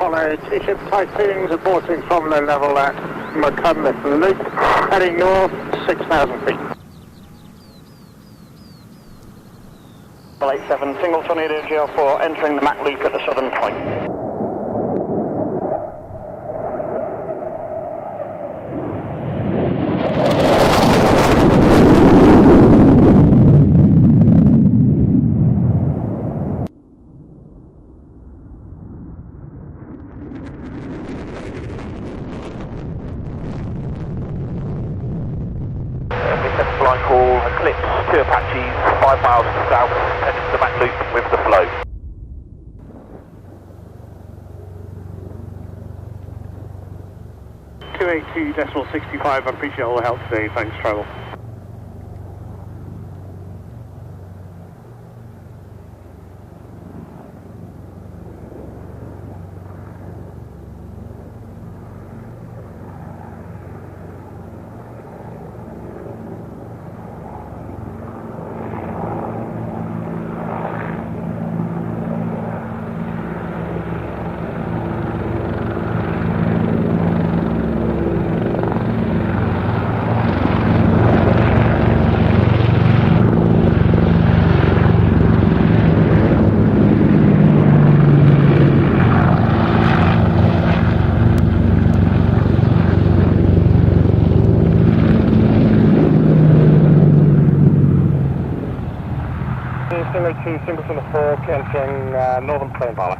Apollo, T-ship Typhoons aborting from low level at McCunliffe Loop, heading north 6,000 feet. 87, single tornado GL4 entering the Mac Loop at the southern point. Flying call, Eclipse, 2 Apaches, 5 miles to south, heading to the Mac Loop with the flow. .65, I appreciate all the help today, thanks travel. Single 2, single to the 4, entering northern plain pilot.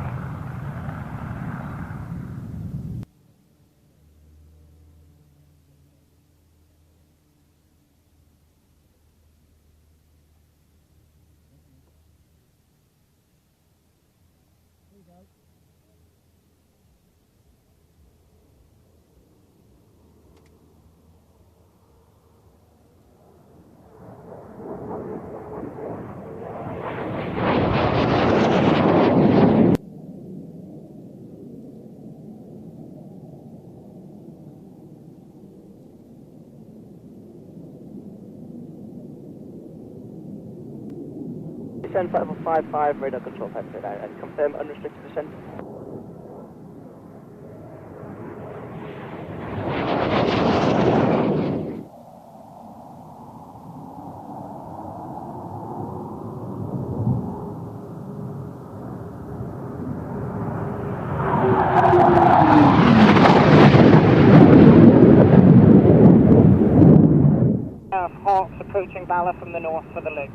Descent 5055, radar control factor out, and confirm unrestricted descent. Hawks approaching Bala from the north for the loop,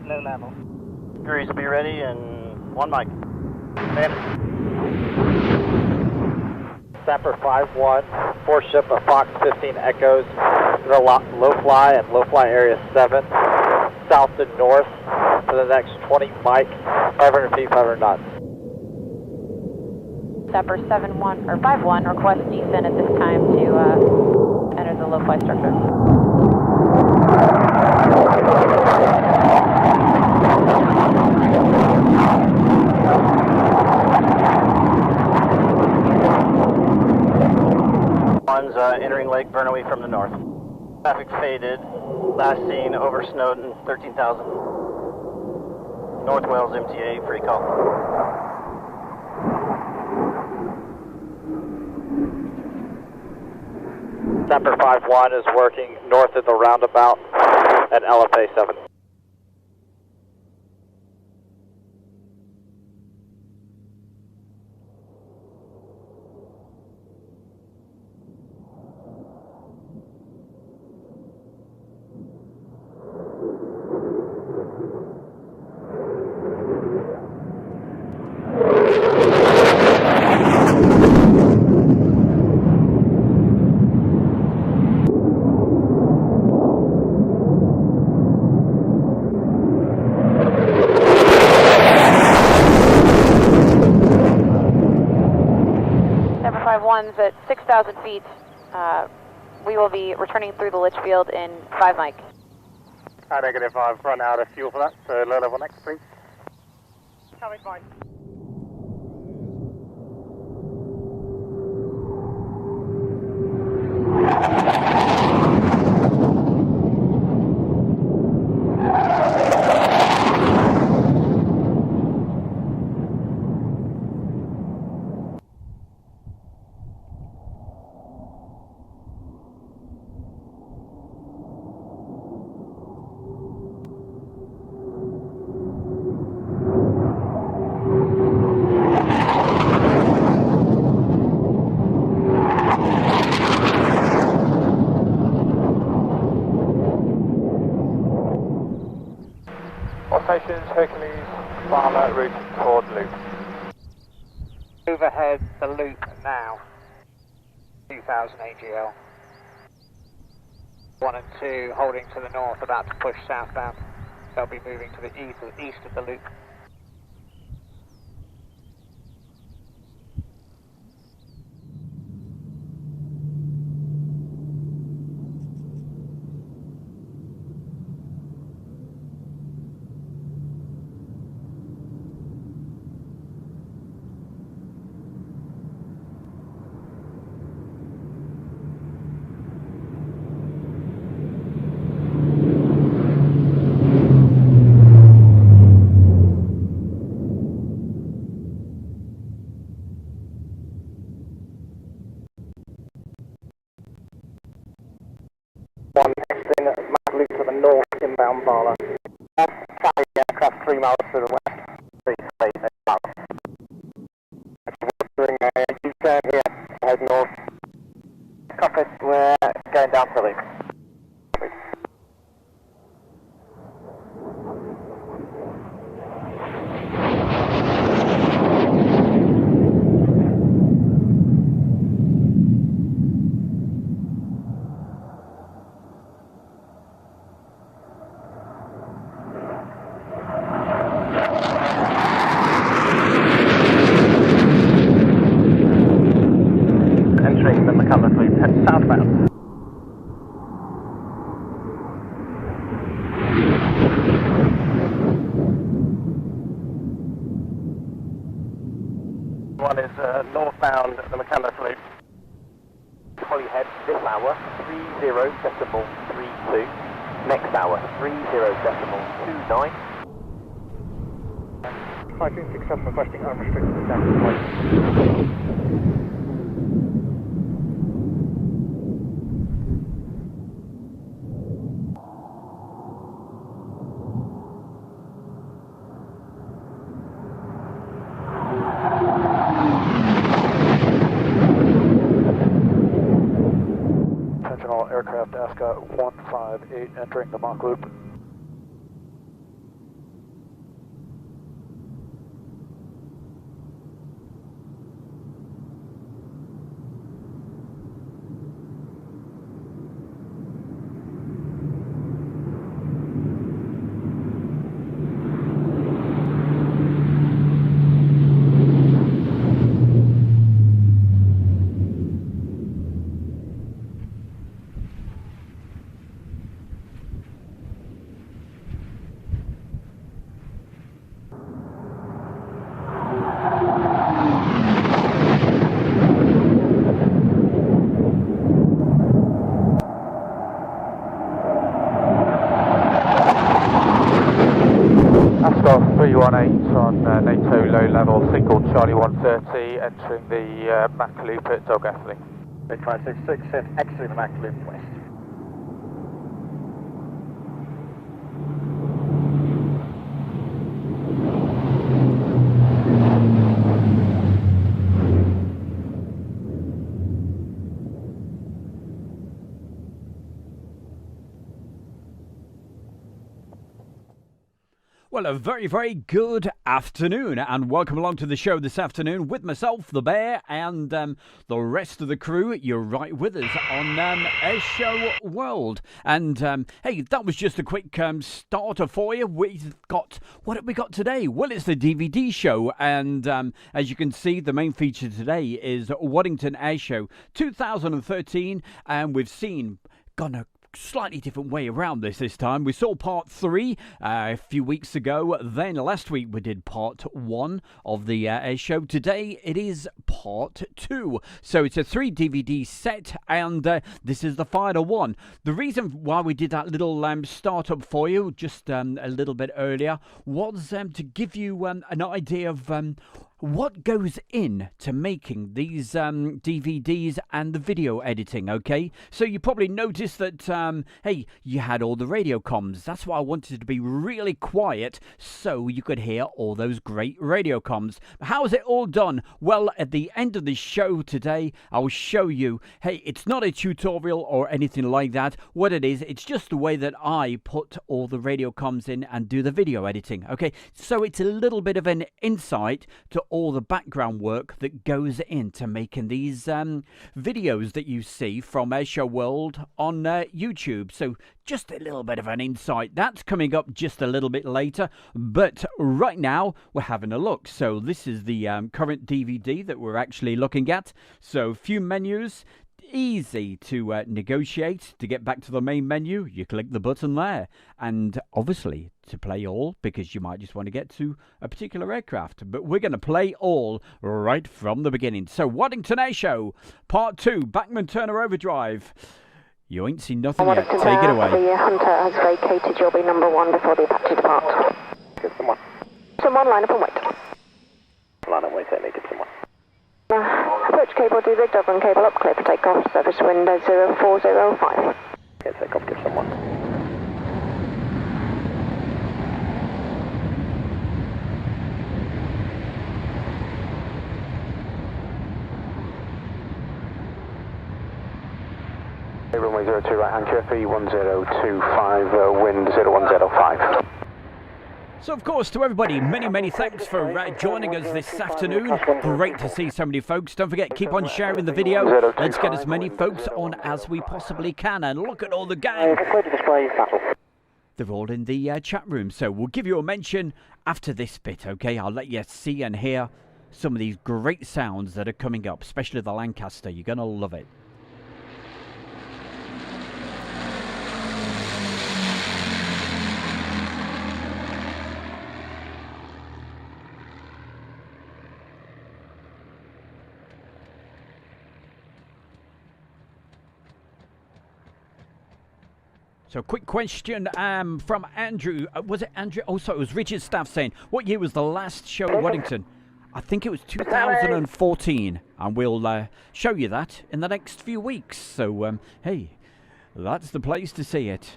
low level. Grease be ready and 1 mic. Sapper 5-1, 4 ship of Fox 15 Echoes, the low fly and low fly area 7, south to north for the next 20 mic, 500 feet, 500 knots. Sapper 7-1 or 5-1, request descent at this time to enter the low fly structure. One's entering Lake Vernouillet from the north. Traffic faded. Last seen over Snowdon, 13,000. North Wales MTA, free call. Sapper 5-1 is working north of the roundabout at LFA 7. One's at 6,000 feet. We will be returning through the Litchfield in 5 mic. Negative, I've run out of fuel for that, so low level next, please. Coming fine. All stations, Hercules, Barla, routing toward loop. Overhead the loop now. 2000 AGL. 1 and 2 holding to the north, about to push southbound. They'll be moving to the east of the loop. One exiting at Mad Loop to the north, inbound Barla. Carry aircraft 3 miles to the west. 3 space 8 miles. Doing a U-turn here, head north. Copy, we're going down to the loop. Entering the McCulloch loop, head southbound. One is northbound the McCulloch loop. Holyhead this hour, 30.32. Next hour, 30.29. Typhoon 67 requesting unrestricted standard flight. All aircraft ASCA 158 entering the Mach loop. Ascot 318 on NATO low level, single Charlie 130, entering the Mach loop at Dolgethley. 566 exiting the Mach Loop west. Well, a very, very good afternoon, and welcome along to the show this afternoon with myself, the Bear, and the rest of the crew. You're right with us on Air Show World. And hey, that was just a quick starter for you. We've got, what have we got today? Well, it's the DVD show, and as you can see, the main feature today is Waddington Air Show 2013, and we've seen, gone slightly different way around this time. We saw part 3 a few weeks ago. Then last week we did part 1 of the air show. Today it is part 2. So it's a 3 DVD set, and this is the final one. The reason why we did that little startup for you just a little bit earlier was to give you an idea of what goes in to making these DVDs and the video editing, okay? So you probably noticed that, hey, you had all the radio comms. That's why I wanted to be really quiet so you could hear all those great radio comms. How is it all done? Well, at the end of the show today, I'll show you, hey, it's not a tutorial or anything like that. What it is, it's just the way that I put all the radio comms in and do the video editing, okay? So it's a little bit of an insight to all the background work that goes into making these videos that you see from Airshow World on YouTube. So just a little bit of an insight. That's coming up just a little bit later. But right now, we're having a look. So this is the current DVD that we're actually looking at. So few menus. Easy to negotiate. To get back to the main menu, you click the button there, and obviously to play all, because you might just want to get to a particular aircraft, but we're going to play all right from the beginning. So Waddington Air Show Part 2, Bachmann Turner Overdrive. You ain't seen nothing yet. Take it away. The Hunter has vacated. You'll be number 1 before the Apache departs. Get someone. Someone line up and wait. Line up, wait, let me get someone. Approach cable de-rigged, over and cable up, clear for takeoff, service window 0405. Okay, take off, get someone. Runway 02 right hand, QFE 1025, wind 0105. So, of course, to everybody, many thanks for joining us this afternoon. Great to see so many folks. Don't forget, keep on sharing the video. Let's get as many folks on as we possibly can. And look at all the gang. They're all in the chat room. So we'll give you a mention after this bit, okay? I'll let you see and hear some of these great sounds that are coming up, especially the Lancaster. You're going to love it. So, quick question from Andrew. Was it Andrew? Oh, sorry, it was Richard Staff saying, what year was the last show at Waddington? I think it was 2014. And we'll show you that in the next few weeks. So, hey, that's the place to see it.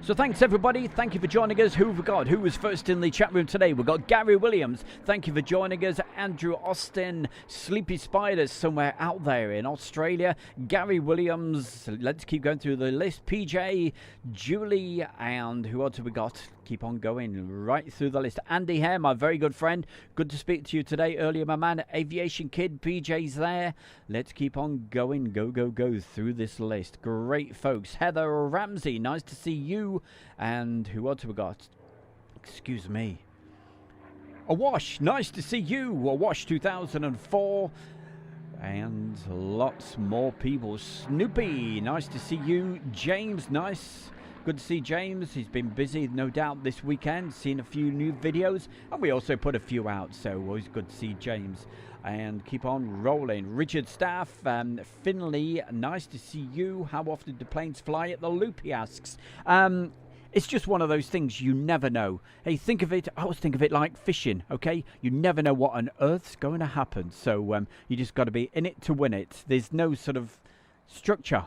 So thanks everybody, thank you for joining us. Who have we got? Who was first in the chat room today? We've got Gary Williams, thank you for joining us. Andrew Austin, Sleepy Spiders somewhere out there in Australia. Gary Williams, let's keep going through the list. PJ, Julie, and who else have we got? Keep on going right through the list. Andy Hare, my very good friend. Good to speak to you today. Earlier, my man, Aviation Kid, PJ's there. Let's keep on going. Go through this list. Great folks. Heather Ramsey, nice to see you. And who else have we got? Excuse me. Awash, nice to see you. Awash 2004. And lots more people. Snoopy, nice to see you. James, nice. Good to see James. He's been busy, no doubt, this weekend, seen a few new videos, and we also put a few out, so always good to see James. And keep on rolling. Richard Staff, Finley, nice to see you. How often do planes fly at the loop, he asks. It's just one of those things you never know. Hey, think of it, I always think of it like fishing, okay? You never know what on earth's going to happen, so you just got to be in it to win it. There's no sort of structure.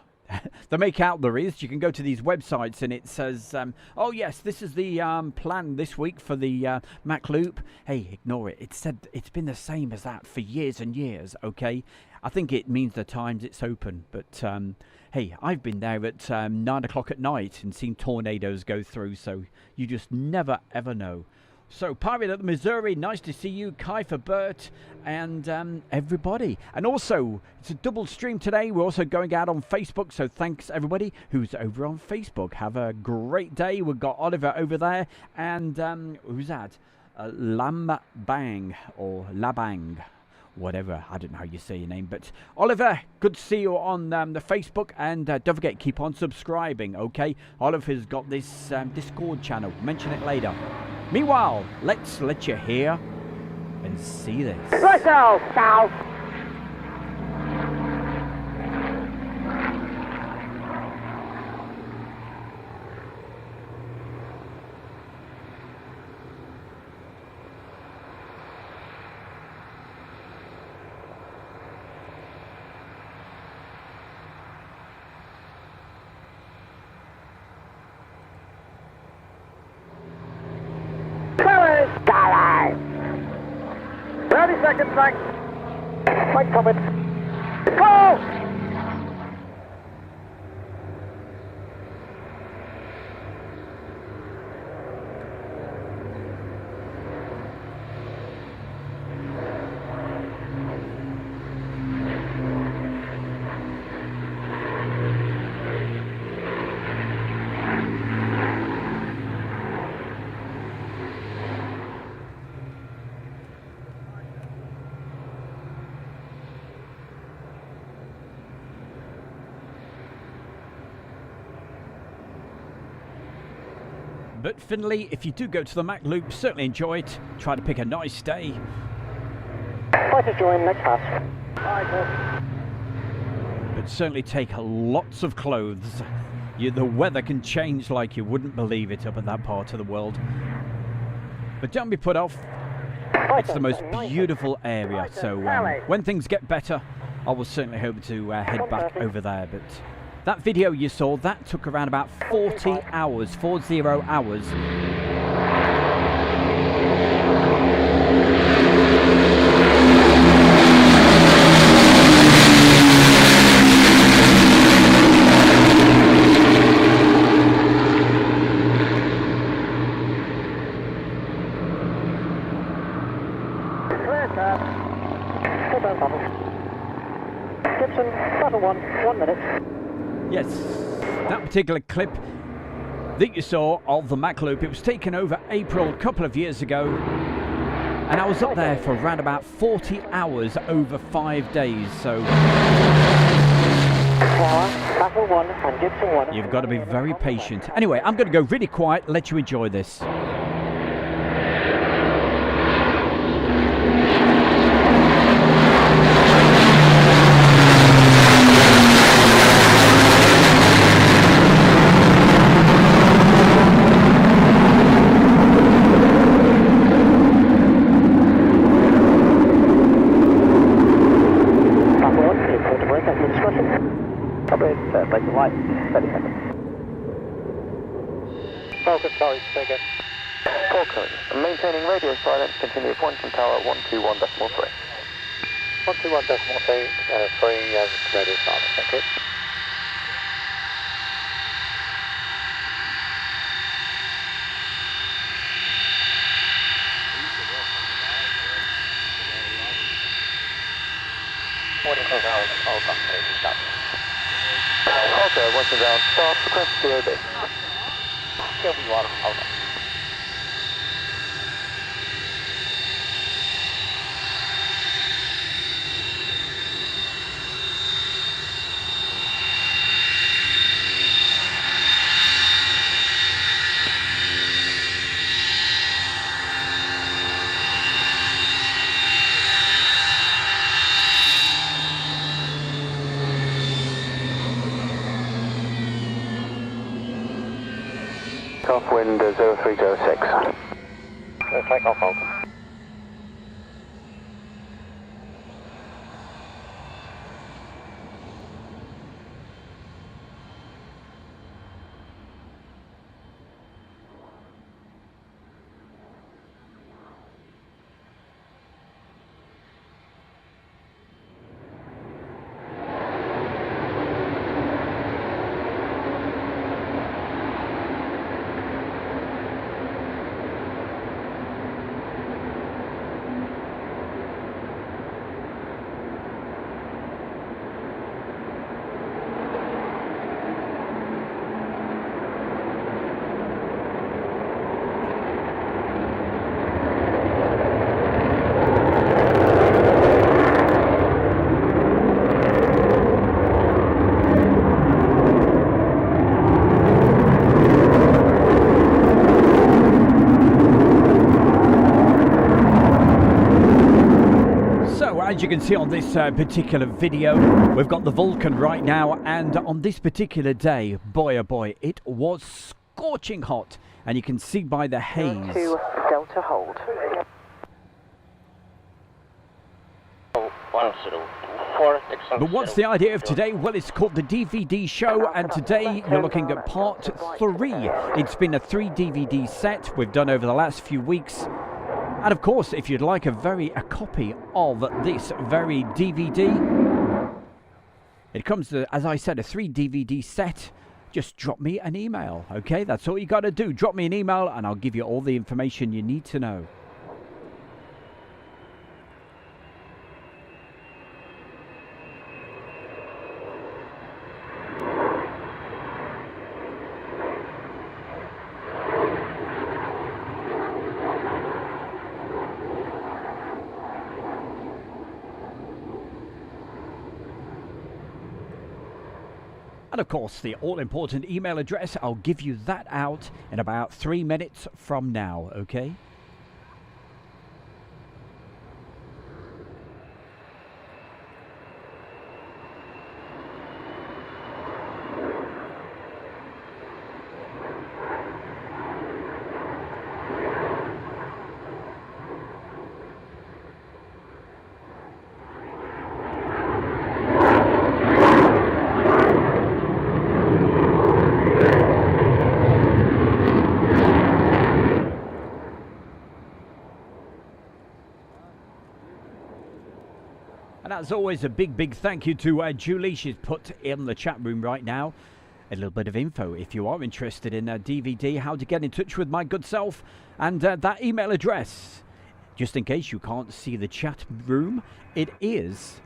The make out there is. You can go to these websites and it says, oh yes, this is the plan this week for the Mac Loop. Hey, ignore it. It said it's been the same as that for years and years, okay? I think it means the times it's open, but hey, I've been there at 9 o'clock at night and seen tornadoes go through, so you just never ever know. So, Pirate at the Missouri, nice to see you. Kai for Bert and everybody. And also, it's a double stream today. We're also going out on Facebook, so thanks everybody who's over on Facebook. Have a great day. We've got Oliver over there. And who's that? Lambang or Labang. Whatever, I don't know how you say your name, but Oliver, good to see you on the Facebook, and don't forget, keep on subscribing, okay? Oliver's got this Discord channel, mention it later. Meanwhile, let's let you hear and see this. Right now, south. seconds, thanks. Mike coming. Go! But Finley, if you do go to the Mac Loop, certainly enjoy it. Try to pick a nice day. Try to join next pass. But certainly take lots of clothes. The weather can change like you wouldn't believe it up at that part of the world. But don't be put off. It's the most beautiful area. So when things get better, I will certainly hope to head back over there. But that video you saw, that took around about 40 hours, 40 hours. Clear, sir. Hold on, Bubble. Gibson, battle 1 minute. Yes, that particular clip that you saw of the Mac Loop, it was taken over April a couple of years ago, and I was up there for around about 40 hours over 5 days, so Battle 1 and Gibson 1. You've got to be very patient. Anyway, I'm going to go really quiet, let you enjoy this. Like the light, 30 seconds. Falcon, sorry, say again. Falcon, maintaining radio silence, continue pointing tower 121.3. 121.3, 3 radio silence, thank you. Waddington down, hold on, stop. Okay, Waddington down, start, request COB. COB water, hold on. Off wind 0306. Take off, Falcon. As you can see on this particular video, we've got the Vulcan right now, and on this particular day, boy oh boy, it was scorching hot, and you can see by the haze. To Delta hold. But what's the idea of today? Well, it's called the DVD show, and today you're looking at part 3. It's been a 3 DVD set we've done over the last few weeks. And of course, if you'd like a copy of this very DVD, it comes to, as I said, a 3 DVD set. Just drop me an email, okay? That's all you got to do. Drop me an email and I'll give you all the information you need to know. And of course, the all-important email address, I'll give you that out in about 3 minutes from now, okay? And as always, a big thank you to Julie. She's put in the chat room right now a little bit of info if you are interested in a DVD, how to get in touch with my good self, and that email address. Just in case you can't see the chat room, it is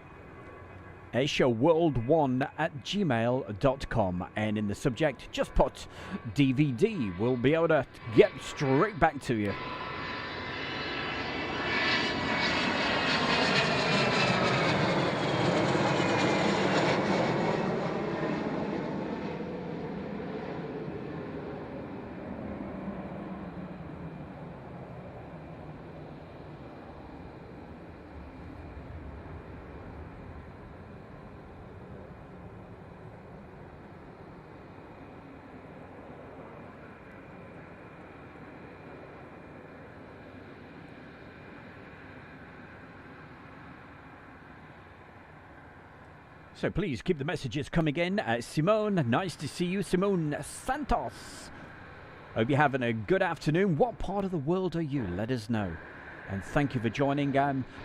airshowworld1@gmail.com, and in the subject, just put DVD. We'll be able to get straight back to you. So please keep the messages coming in. Simone, nice to see you. Simone Santos. Hope you're having a good afternoon. What part of the world are you? Let us know. And thank you for joining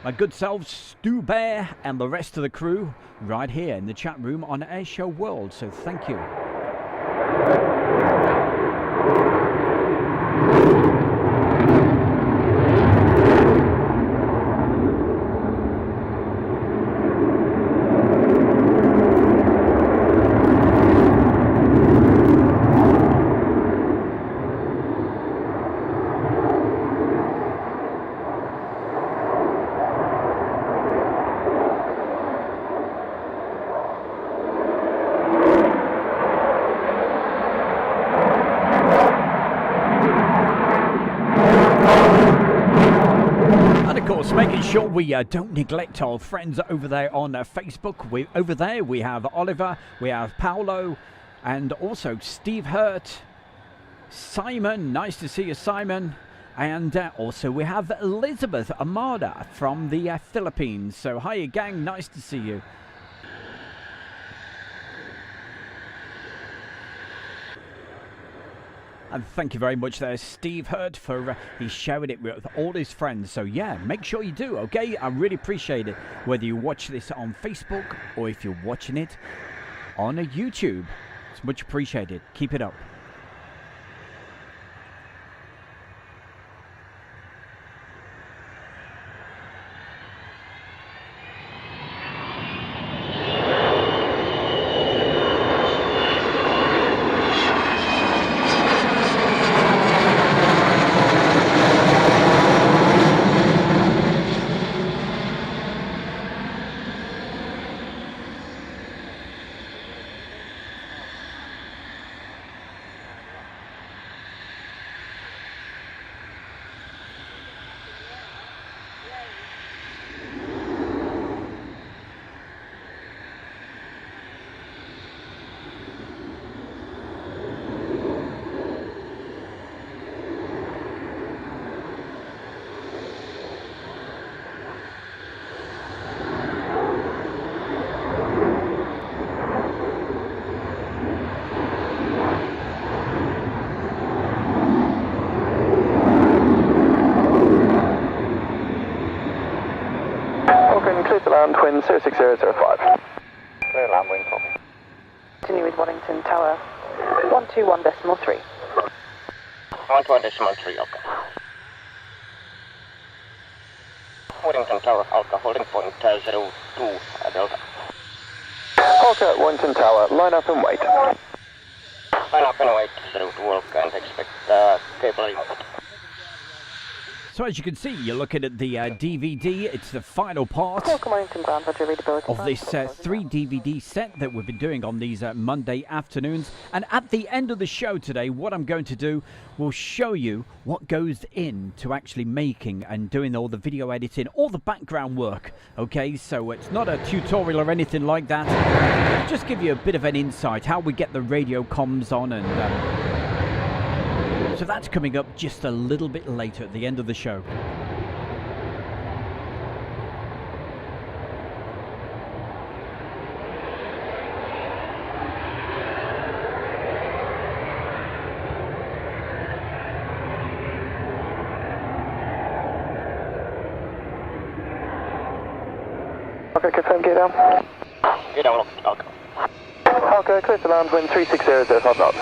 my good self, Stu Bear, and the rest of the crew right here in the chat room on Airshow World. So thank you. Making sure we don't neglect our friends over there on Facebook. Over there we have Oliver, we have Paolo, and also Steve Hurt, Simon, nice to see you, Simon, and also we have Elizabeth Amada from the Philippines. So hiya gang, nice to see you. And thank you very much there, Steve Hurt, for he's sharing it with all his friends. So yeah, make sure you do, okay? I really appreciate it, whether you watch this on Facebook or if you're watching it on YouTube. It's much appreciated. Keep it up. wind 06005. Clear land, wind copy. Continue with Waddington Tower 121.3. 121.3, okay. Waddington Tower, Alpha, holding point 02, Delta. Alka, Waddington Tower, line up and wait. Line up and wait, 02 Alpha, and expect cable remote. So as you can see, you're looking at the DVD. It's the final part Welcome Waddington Ground, Roger, readability. of this 3 DVD set that we've been doing on these Monday afternoons. And at the end of the show today, what I'm going to do will show you what goes into actually making and doing all the video editing, all the background work. Okay, so it's not a tutorial or anything like that. Just give you a bit of an insight how we get the radio comms on, and so that's coming up just a little bit later at the end of the show. Okay, confirm gear down. Get down, okay. Alka, clear to land, wind 36005 knots.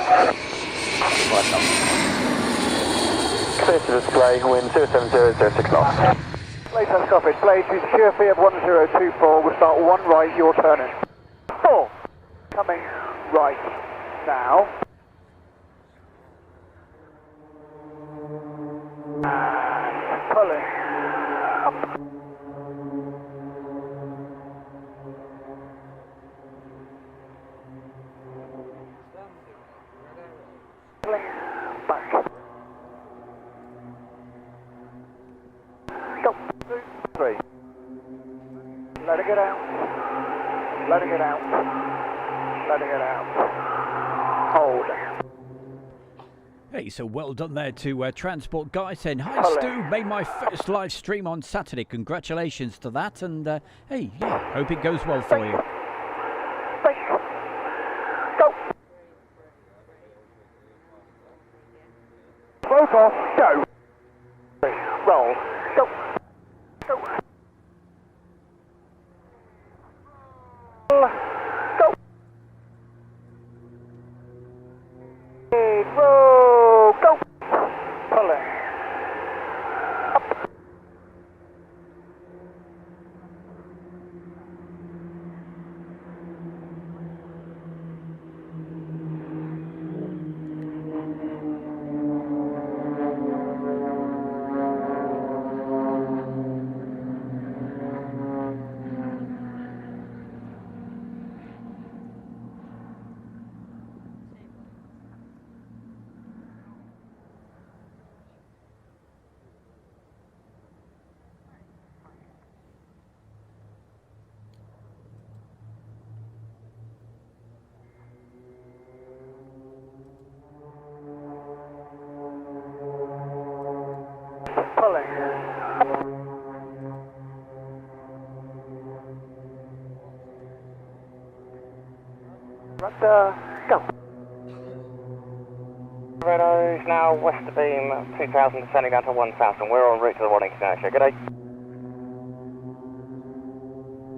Clear to display, wind 07006 knots. Later stoppage, Blade to secure fee of 1024, we'll start 1 right, you're turning. 4, coming right now. And pulling up. Pulling back. Go. 2, 3. Letting it out. Letting it out. Letting it out. Hold. Hey, so well done there to Transport Guy saying, "Hi Stu, made my first live stream on Saturday. Congratulations to that, and hey, yeah, hope it goes well for you." Go. Float off. Go. Roll. Go. Go. Go. Roll. Go. Pulling. Up. Pulling. Right, go. Renault is now west of beam 2000, descending down to 1000. We're en route to the Waddington Airfield. Good day.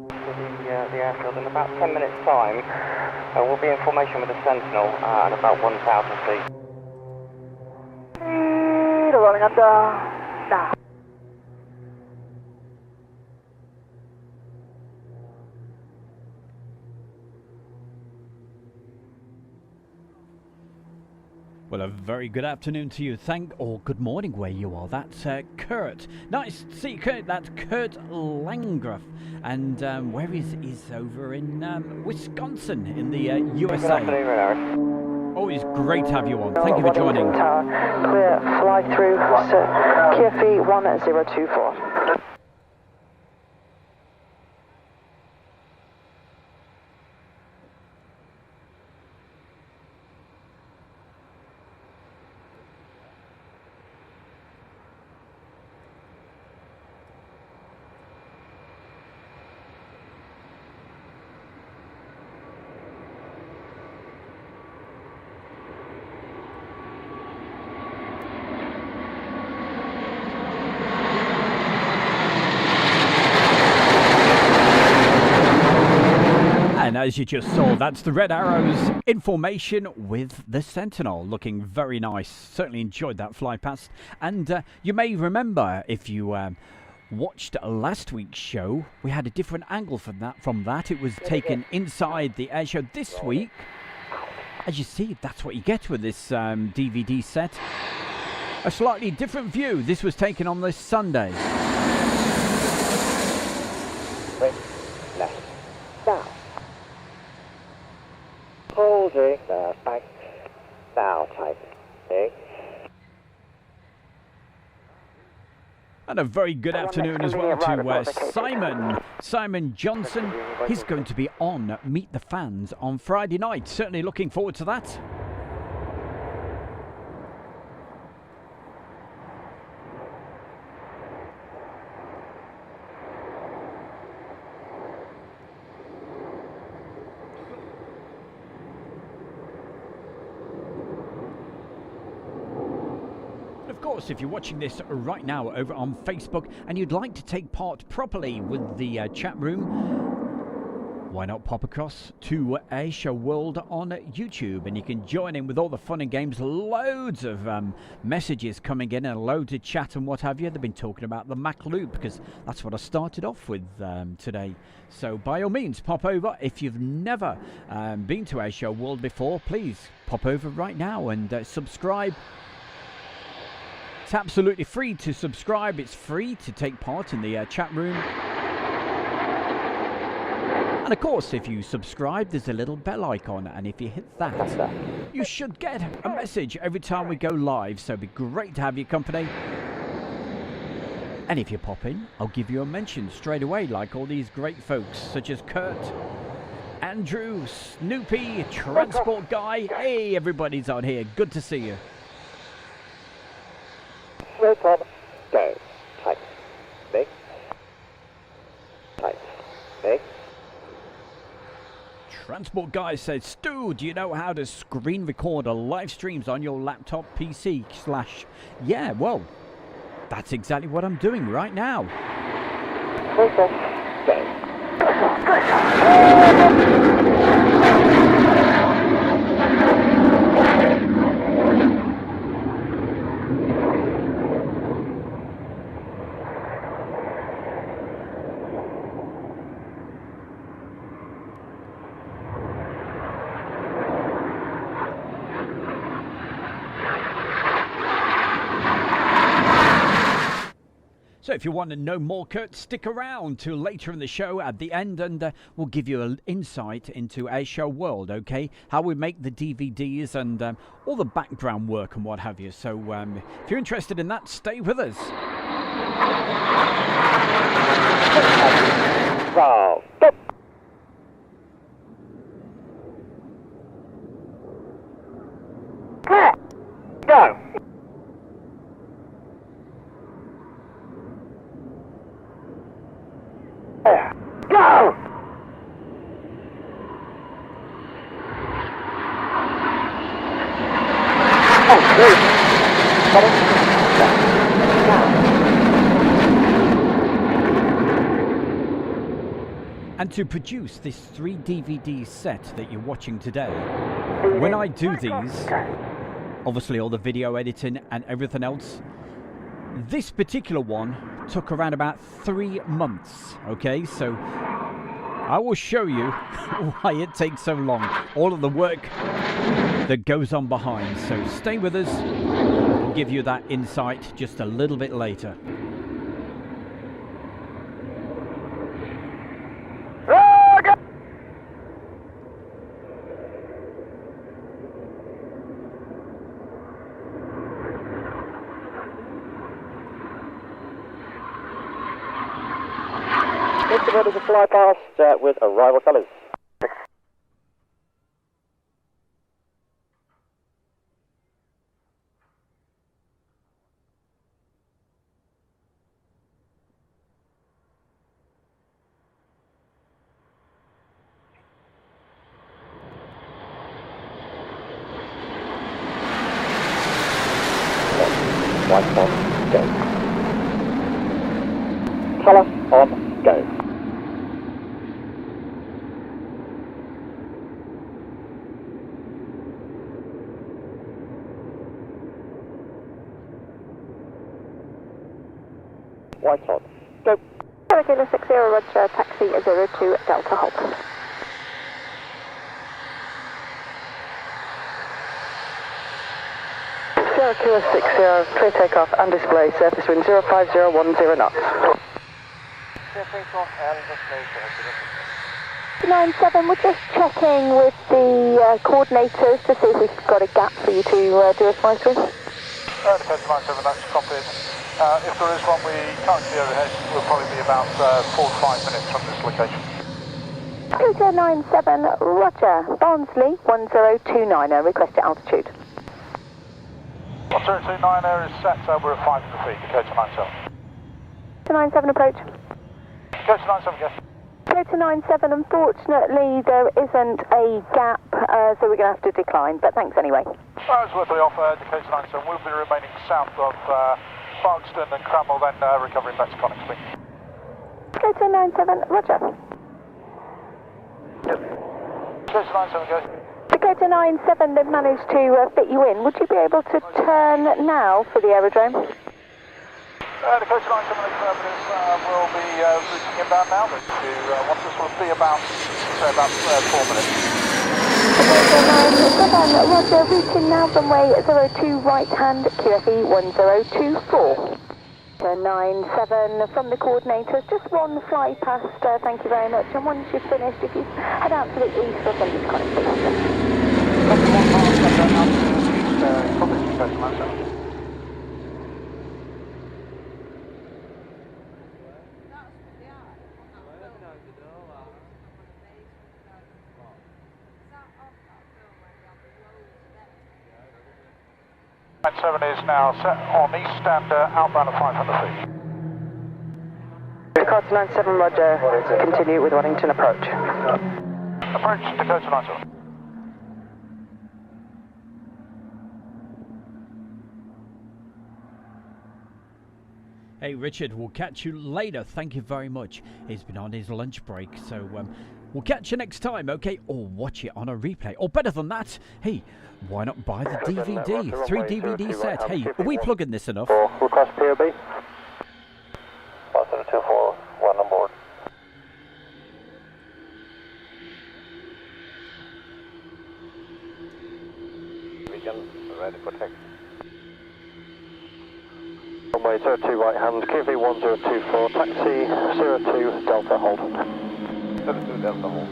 To the airfield in about 10 minutes' time. We'll be in formation with the Sentinel at about 1000 feet. Rolling under. Now. Well, a very good afternoon to you. Or good morning where you are. That's Kurt. Nice to see you, Kurt. That's Kurt Landgraf. And where is over in Wisconsin in the USA. Good afternoon, Renault. Always great to have you on. Thank you for joining. Tower, clear, fly through, secure fee 1024. as you just saw, that's the Red Arrows in formation with the Sentinel, looking very nice. Certainly enjoyed that fly past. And you may remember, if you watched last week's show, we had a different angle from that. It was taken inside the air show. This week, as you see, that's what you get with this DVD set. A slightly different view. This was taken on this Sunday. Left. Now. Holding the back. Now tightening. And a very good afternoon as well to Simon Johnson. He's going to be on Meet the Fans on Friday night. Certainly looking forward to that. Of course, if you're watching this right now over on Facebook and you'd like to take part properly with the chat room, why not pop across to Airshow World on YouTube and you can join in with all the fun and games. Loads of messages coming in and loads of chat and what have you. They've been talking about the Mac Loop because that's what I started off with today. So by all means, pop over. If you've never been to Airshow World before, please pop over right now and subscribe. It's absolutely free to subscribe. It's free to take part in the chat room. And of course, if you subscribe, there's a little bell icon. And if you hit that, you should get a message every time we go live. So it'd be great to have your company. And if you pop in, I'll give you a mention straight away, like all these great folks, such as Kurt, Andrew, Snoopy, Transport Guy. Hey, everybody's on here. Good to see you. No problem. Go. Tight. Big. Tight. Big. Transport Guy says, Stu, do you know how to screen record live streams on your laptop PC / Yeah, well, that's exactly what I'm doing right now. Okay. Go. So if you want to know more, Kurt, stick around till later in the show at the end and we'll give you an insight into Airshow World, okay? How we make the DVDs and all the background work and what have you. So if you're interested in that, stay with us. Wow. Stop. Go. Go! And to produce this 3 DVD set that you're watching today, when I do these, obviously all the video editing and everything else, this particular one took around about 3 months, okay? So I will show you why it takes so long, all of the work that goes on behind. So stay with us, I'll give you that insight just a little bit later. Is a fly past with arrival colours. White on, go. Colour on, go. White hot. Go. Kilo 60, roger, taxi 02 Delta Hold. Kilo 60, clear takeoff and display, surface wind 05010 knots. Clear takeoff and display, 97, we're just checking with the coordinators to see if we've got a gap for you to do a slice with. Defence 97, that's copied. If there is one, we can't see overhead. We'll probably be about 4 to 5 minutes from this location. Scooter 97, roger. Barnsley 1029, requested altitude. 1029 air is set, we're at 500 feet, Dakota 97. To 97 approach. Dakota 97, go. Dakota 97, unfortunately there isn't a gap, so we're going to have to decline, but thanks anyway. As worth the offer, Dakota 97 will be remaining south of Waddington and Cramwell, then recovering back to Coningsby. Dakota 97, roger. Dakota 97, go. Dakota 97, they've managed to fit you in. Would you be able to turn now for the aerodrome? Dakota 97 will be routing inbound now, but once this will be about 4 minutes. Dakota 97, roger, routing now, runway 02 right hand, QFE 1024. 97 from the coordinators, just one fly past, thank you very much, and once you've finished, if you head out to the east, we'll send you to Coningsby. And 7 is now set on east and outbound of 500 feet. Dakota 97, roger. Continue with Waddington approach. Approach Dakota 97. Hey Richard, we'll catch you later. Thank you very much. He's been on his lunch break, so we'll catch you next time, okay? Or watch it on a replay. Or better than that, hey, why not buy the DVD? 3 DVD set. Hey, are we plugging this enough? Request POB. 1024, 1 on board. Beacon, ready for taxi. Runway 02 right hand, QV 1024, taxi 02 Delta Hold. 02 Delta Hold.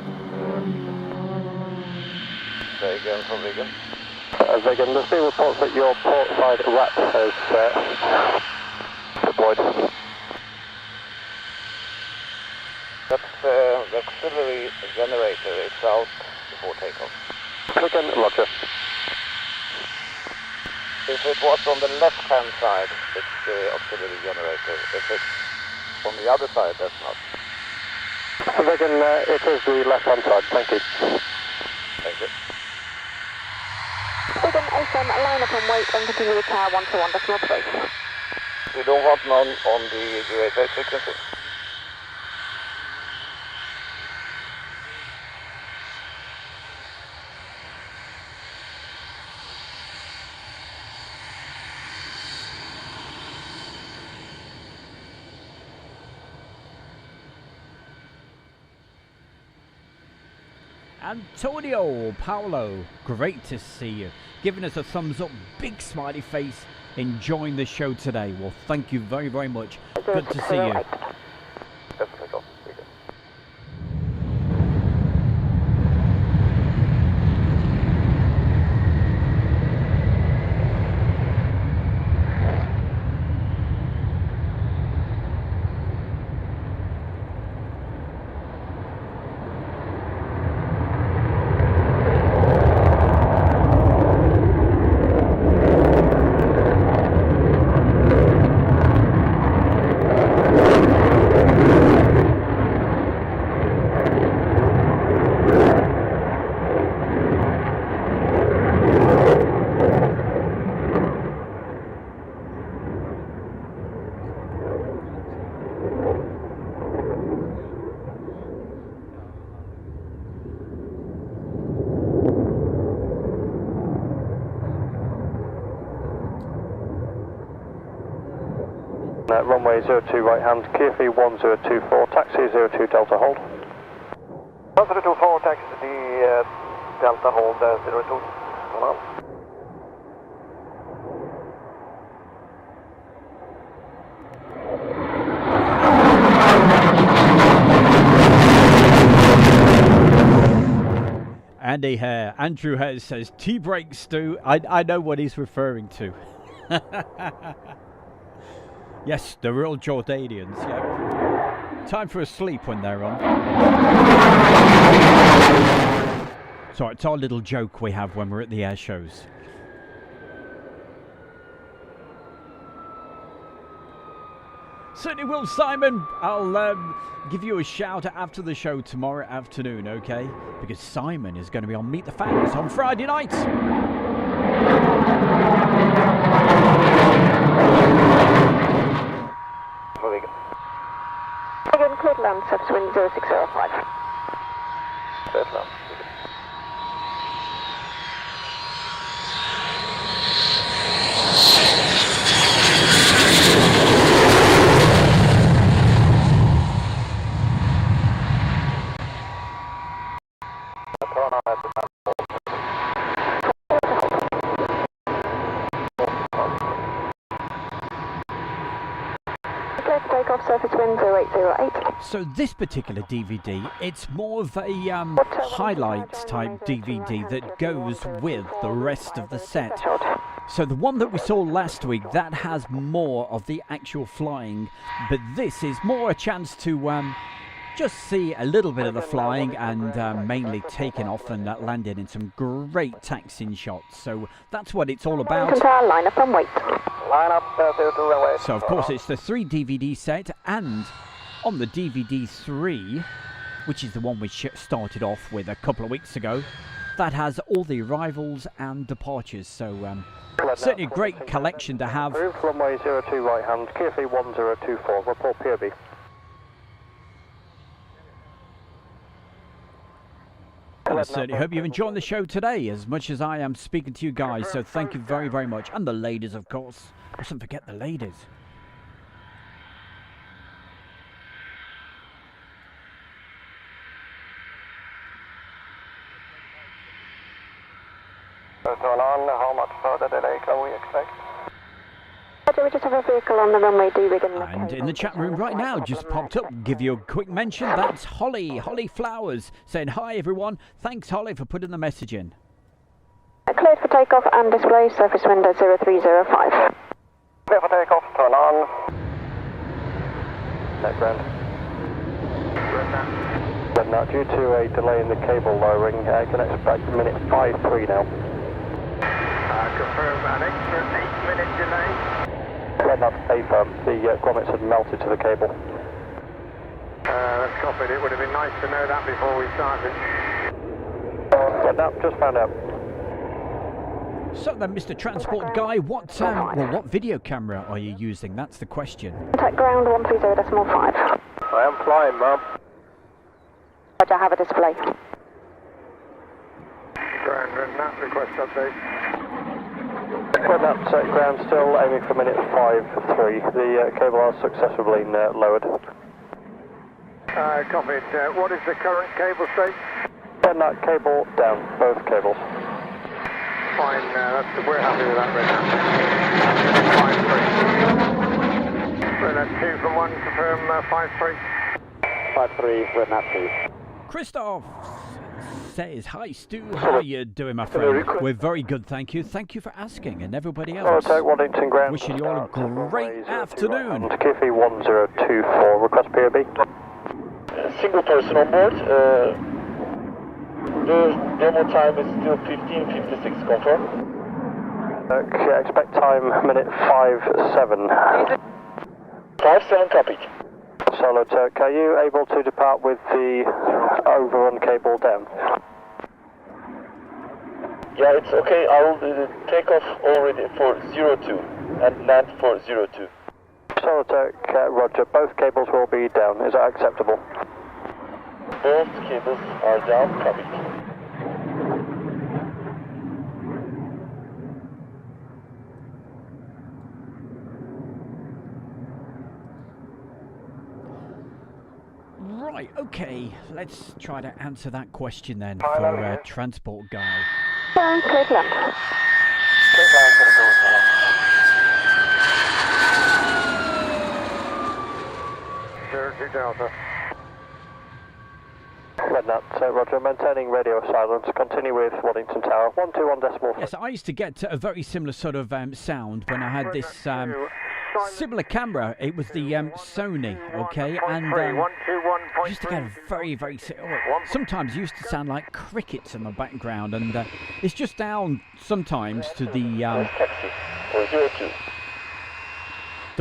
Vegan from Vegan. Vegan, there's been reports that your port side RAP has deployed. That's the auxiliary generator is out before takeoff. Click and roger. If it was on the left-hand side, it's the auxiliary generator. If it's on the other side, that's not. Vegan, it is the left-hand side. Thank you. Thank you. Vegan, ASM, line up and wait and continue with tower 121.3. We don't want none on the UAV frequency. Antonio Paolo, great to see you. Giving us a thumbs up, big smiley face, enjoying the show today. Well, thank you very, very much. Good to see you. Runway 02 right hand, QFE 1024, taxi 02 Delta hold. 1024, taxi Delta hold 02. Come on. Andy Hare, Andrew Hare says T-brake Stu. I know what he's referring to. Yes, the real Jordanians. Yeah. Time for a sleep when they're on. So it's our little joke we have when we're at the air shows. Certainly will, Simon. I'll give you a shout after the show tomorrow afternoon, okay? Because Simon is going to be on Meet the Fans on Friday night. Again, cleared land, surface wind 0605. Cleared land. Takeoff, surface wind 0808. So this particular DVD, it's more of a highlights type DVD that goes with the rest of the set. So the one that we saw last week, that has more of the actual flying, but this is more a chance to just see a little bit of the flying and mainly taking off and landing in some great taxiing shots. So that's what it's all about. Line up and wait. Line up 02 runway. So of course it's the 3 DVD set, and on the DVD 3, which is the one we started off with a couple of weeks ago, that has all the arrivals and departures. So certainly a great collection to have. Runway 02 right hand, QFE 1024, report POB. And I certainly hope you've enjoyed the show today as much as I am speaking to you guys. So thank you very, very much. And the ladies, of course. Mustn't forget the ladies. Turn on, how much further delay can we expect? We just have a vehicle on the runway D-rig and in the chat room right now, just popped up, give you a quick mention, that's Holly Flowers, saying hi everyone. Thanks Holly for putting the message in. Cleared for takeoff and display, surface window 0305. Clear for takeoff, turn on. Net ground. But now due to a delay in the cable lowering, I can expect minute 53 now. Confirm an extra 8-minute delay. Red Nut A firm, the grommets had melted to the cable. That's copied. It would have been nice to know that before we started. Red Nut, just found out. So then, Mr. Transport Guy, what video camera are you using? That's the question. Contact ground 130.5. I am flying, ma'am. I have a display. Ground, Red Nut, request update. Red Nut, ground still aiming for minute 53. The cable has successfully lowered. Copied. What is the current cable state? Red Nut, cable down, both cables. Fine, we're happy with that, Red Nut. 5-3. Red Nut 2 from 1, confirm 5-3. 5-3, Red Nut 2. Christoph says, hi Stu, how are you doing my friend? We're very good, thank you. Thank you for asking, and everybody else. Waddington ground. Wishing you all a great afternoon. QFE 1024, request POB. Single person on board. The demo time is still 15:56, confirm. Expect time minute 57. 57 copied. Solid Turk, are you able to depart with the overrun cable down? Yeah, it's okay. I will take off already for 02 and land for 02. Solid Turk, roger. Both cables will be down. Is that acceptable? Both cables are down, copied. Right, okay, let's try to answer that question then for Transport Guy. Clear to left. Straight line to the door now. 02 Delta. Red Nut, roger, maintaining radio silence, continue with Waddington Tower, 121.4. Yes, I used to get a very similar sort of sound when I had this similar camera. It was the Sony, okay, and I used to get a very, very... sometimes it used to sound like crickets in the background, and it's just down sometimes to the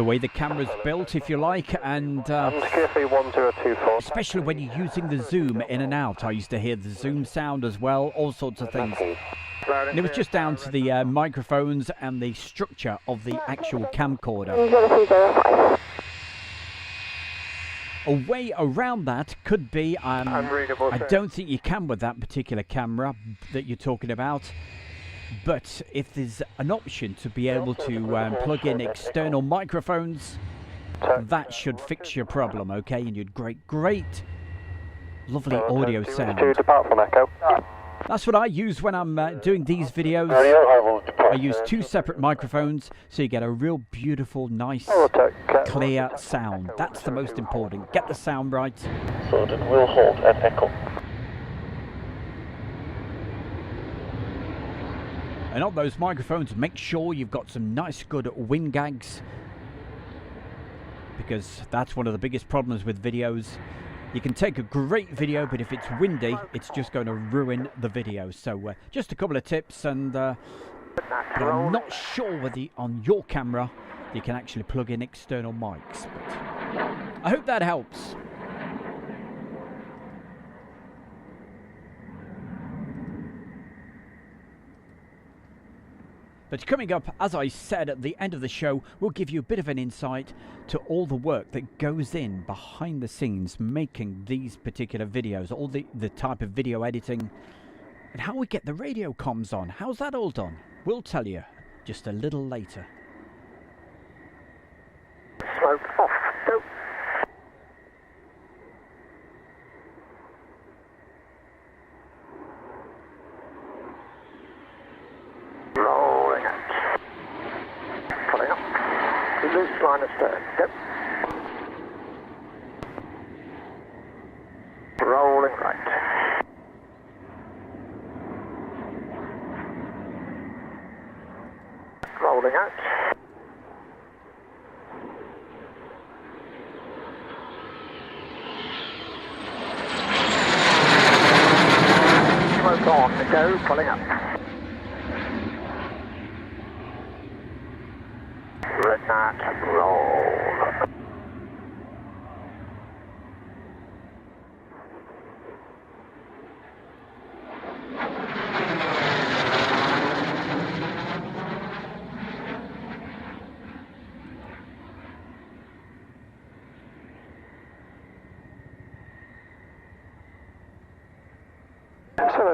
way the camera's built, if you like, and especially when you're using the zoom in and out. I used to hear the zoom sound as well, all sorts of things. And it was just down to the microphones and the structure of the actual camcorder. A way around that could be, I don't think you can with that particular camera that you're talking about, but if there's an option to be able to plug in external microphones, that should fix your problem, okay? And you'd great, lovely audio sound. Depart from Echo. That's what I use when I'm doing these videos. I use two separate microphones, so you get a real beautiful, nice, clear sound. That's the most important. Get the sound right. So that will hold at Echo. And on those microphones, make sure you've got some nice, good wind gags, because that's one of the biggest problems with videos. You can take a great video, but if it's windy, it's just going to ruin the video. So just a couple of tips, and but I'm not sure whether on your camera you can actually plug in external mics. But I hope that helps. But coming up, as I said at the end of the show, we'll give you a bit of an insight to all the work that goes in behind the scenes making these particular videos, all the type of video editing, and how we get the radio comms on. How's that all done? We'll tell you just a little later. Smoke off, go. Rolling out. Pulling up. Loose line of stern. Go. Rolling right. Rolling out. Smoke on to go, pulling up. Red Nut, roll.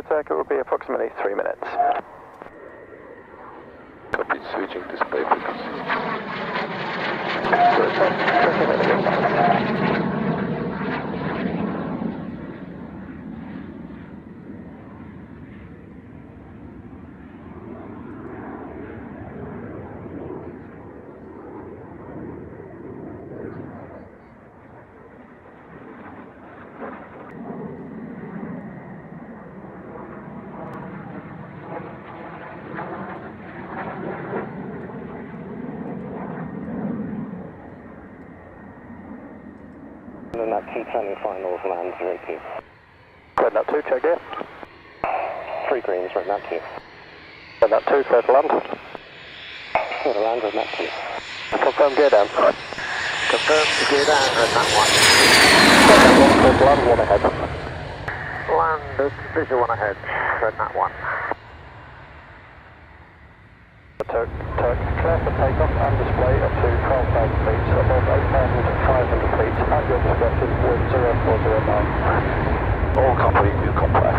So it will be approximately 3 minutes. Copy, switching display frequency. And that 210 finals land 02. Red Nut 2, check gear. 3 greens, Red Nut 2. Red Nut 2, clear to land. Clear to land, Red Nut 2. Confirm gear down. Confirm to gear down, Red Nut 1. Clear to land, 1 ahead. Landed, visual 1 ahead, Red Nut 1. Turk, clear for takeoff and display up to 12,000 feet, above 8,500 feet, at your discretion with 0409. All copy, you comply.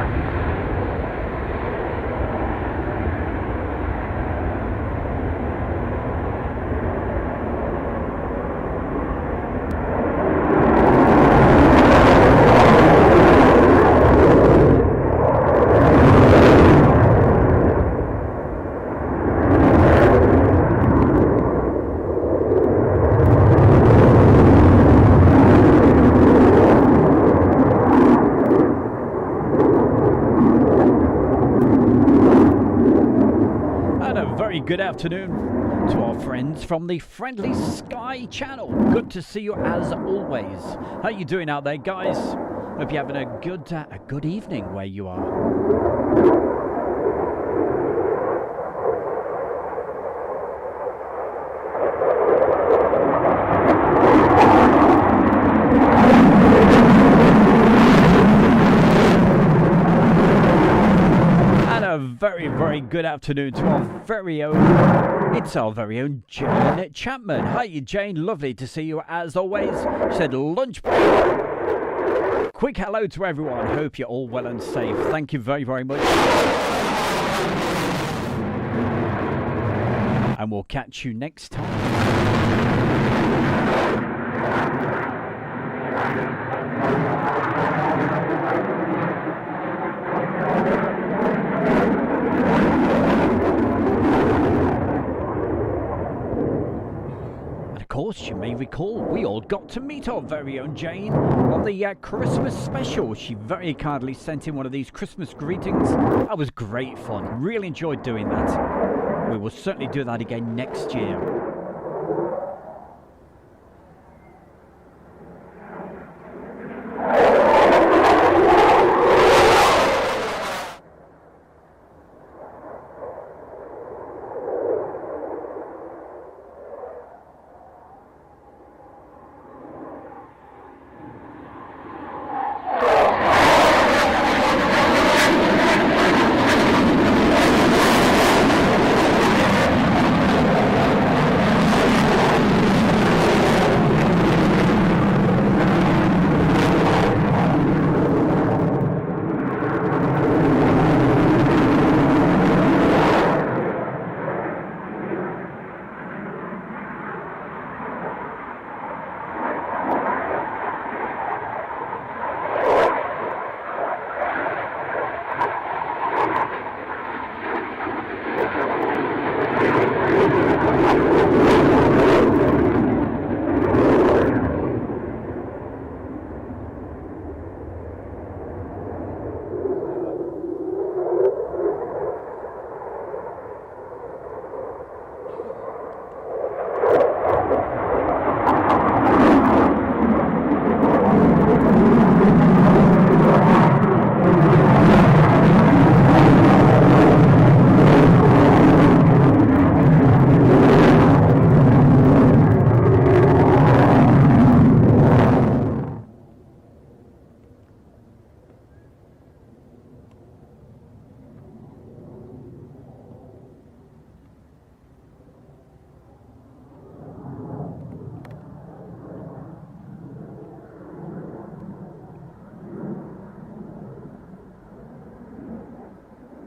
good afternoon to our friends from the Friendly Sky channel. Good to see you as always. How you doing out there, guys? Hope you're having a good evening where you are. Very good afternoon to our very own Jane Chapman. Hi Jane, lovely to see you as always. She said lunch break. Quick hello to everyone, hope you're all well and safe. Thank you very much. And we'll catch you next time. You may recall we all got to meet our very own Jane on the Christmas special. She very kindly sent in one of these Christmas greetings. That was great fun. Really enjoyed doing that. We will certainly do that again next year.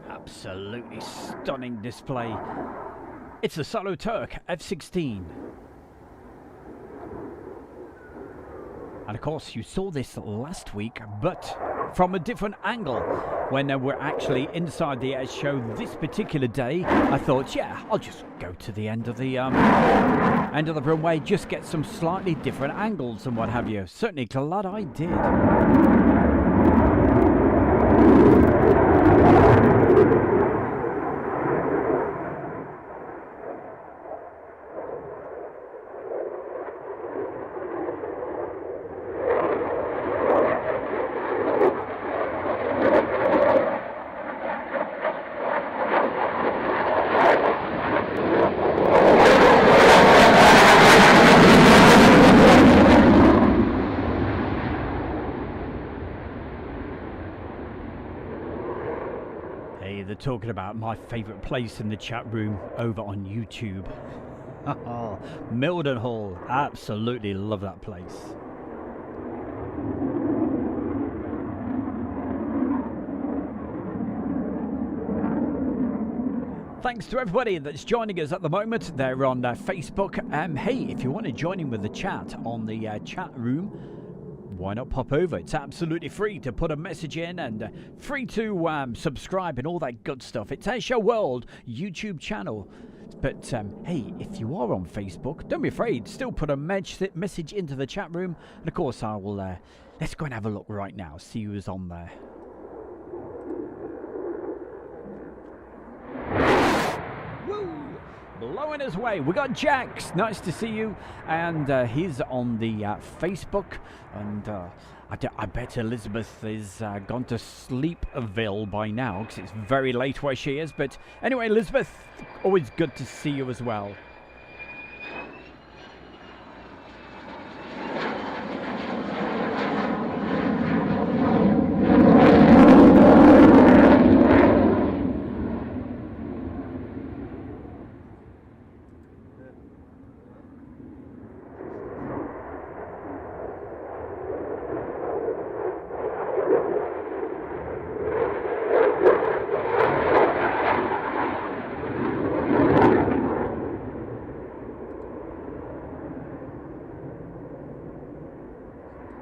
Absolutely stunning display. It's the Solo Turk F-16. And of course you saw this last week, but from a different angle. When we're actually inside the air show this particular day, I thought, yeah, I'll just go to the end of the runway, just get some slightly different angles and what have you. Certainly glad I did. Talking about my favourite place in the chat room over on YouTube. Mildenhall, absolutely love that place. Thanks to everybody that's joining us at the moment. They're on Facebook. Hey, if you want to join in with the chat on the chat room, why not pop over? It's absolutely free to put a message in and free to subscribe and all that good stuff. It's Air World YouTube channel. But hey, if you are on Facebook, don't be afraid. Still put a message into the chat room. And of course, I will. Let's go and have a look right now. See who's on there. Woo! blowing his way. We got Jax, nice to see you, and he's on the Facebook, and I bet Elizabeth is gone to Sleepville by now, because it's very late where she is. But anyway, Elizabeth, always good to see you as well.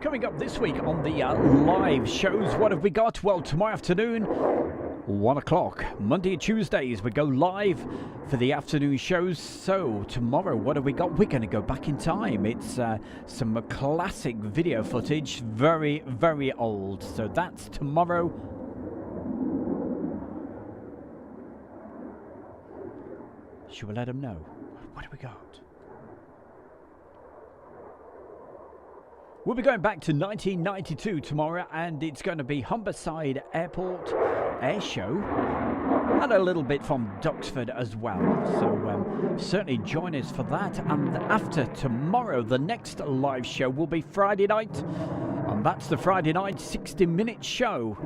Coming up this week on the live shows, what have we got? Well, tomorrow afternoon, 1 o'clock. Monday and Tuesdays, we go live for the afternoon shows. So, tomorrow, what have we got? We're going to go back in time. It's some classic video footage, very, very old. So, that's tomorrow. Should we let them know? What have we got? We'll be going back to 1992 tomorrow, and it's going to be Humberside Airport Air Show, and a little bit from Duxford as well. So certainly join us for that. And after tomorrow, the next live show will be Friday night, and that's the Friday night 60-minute show.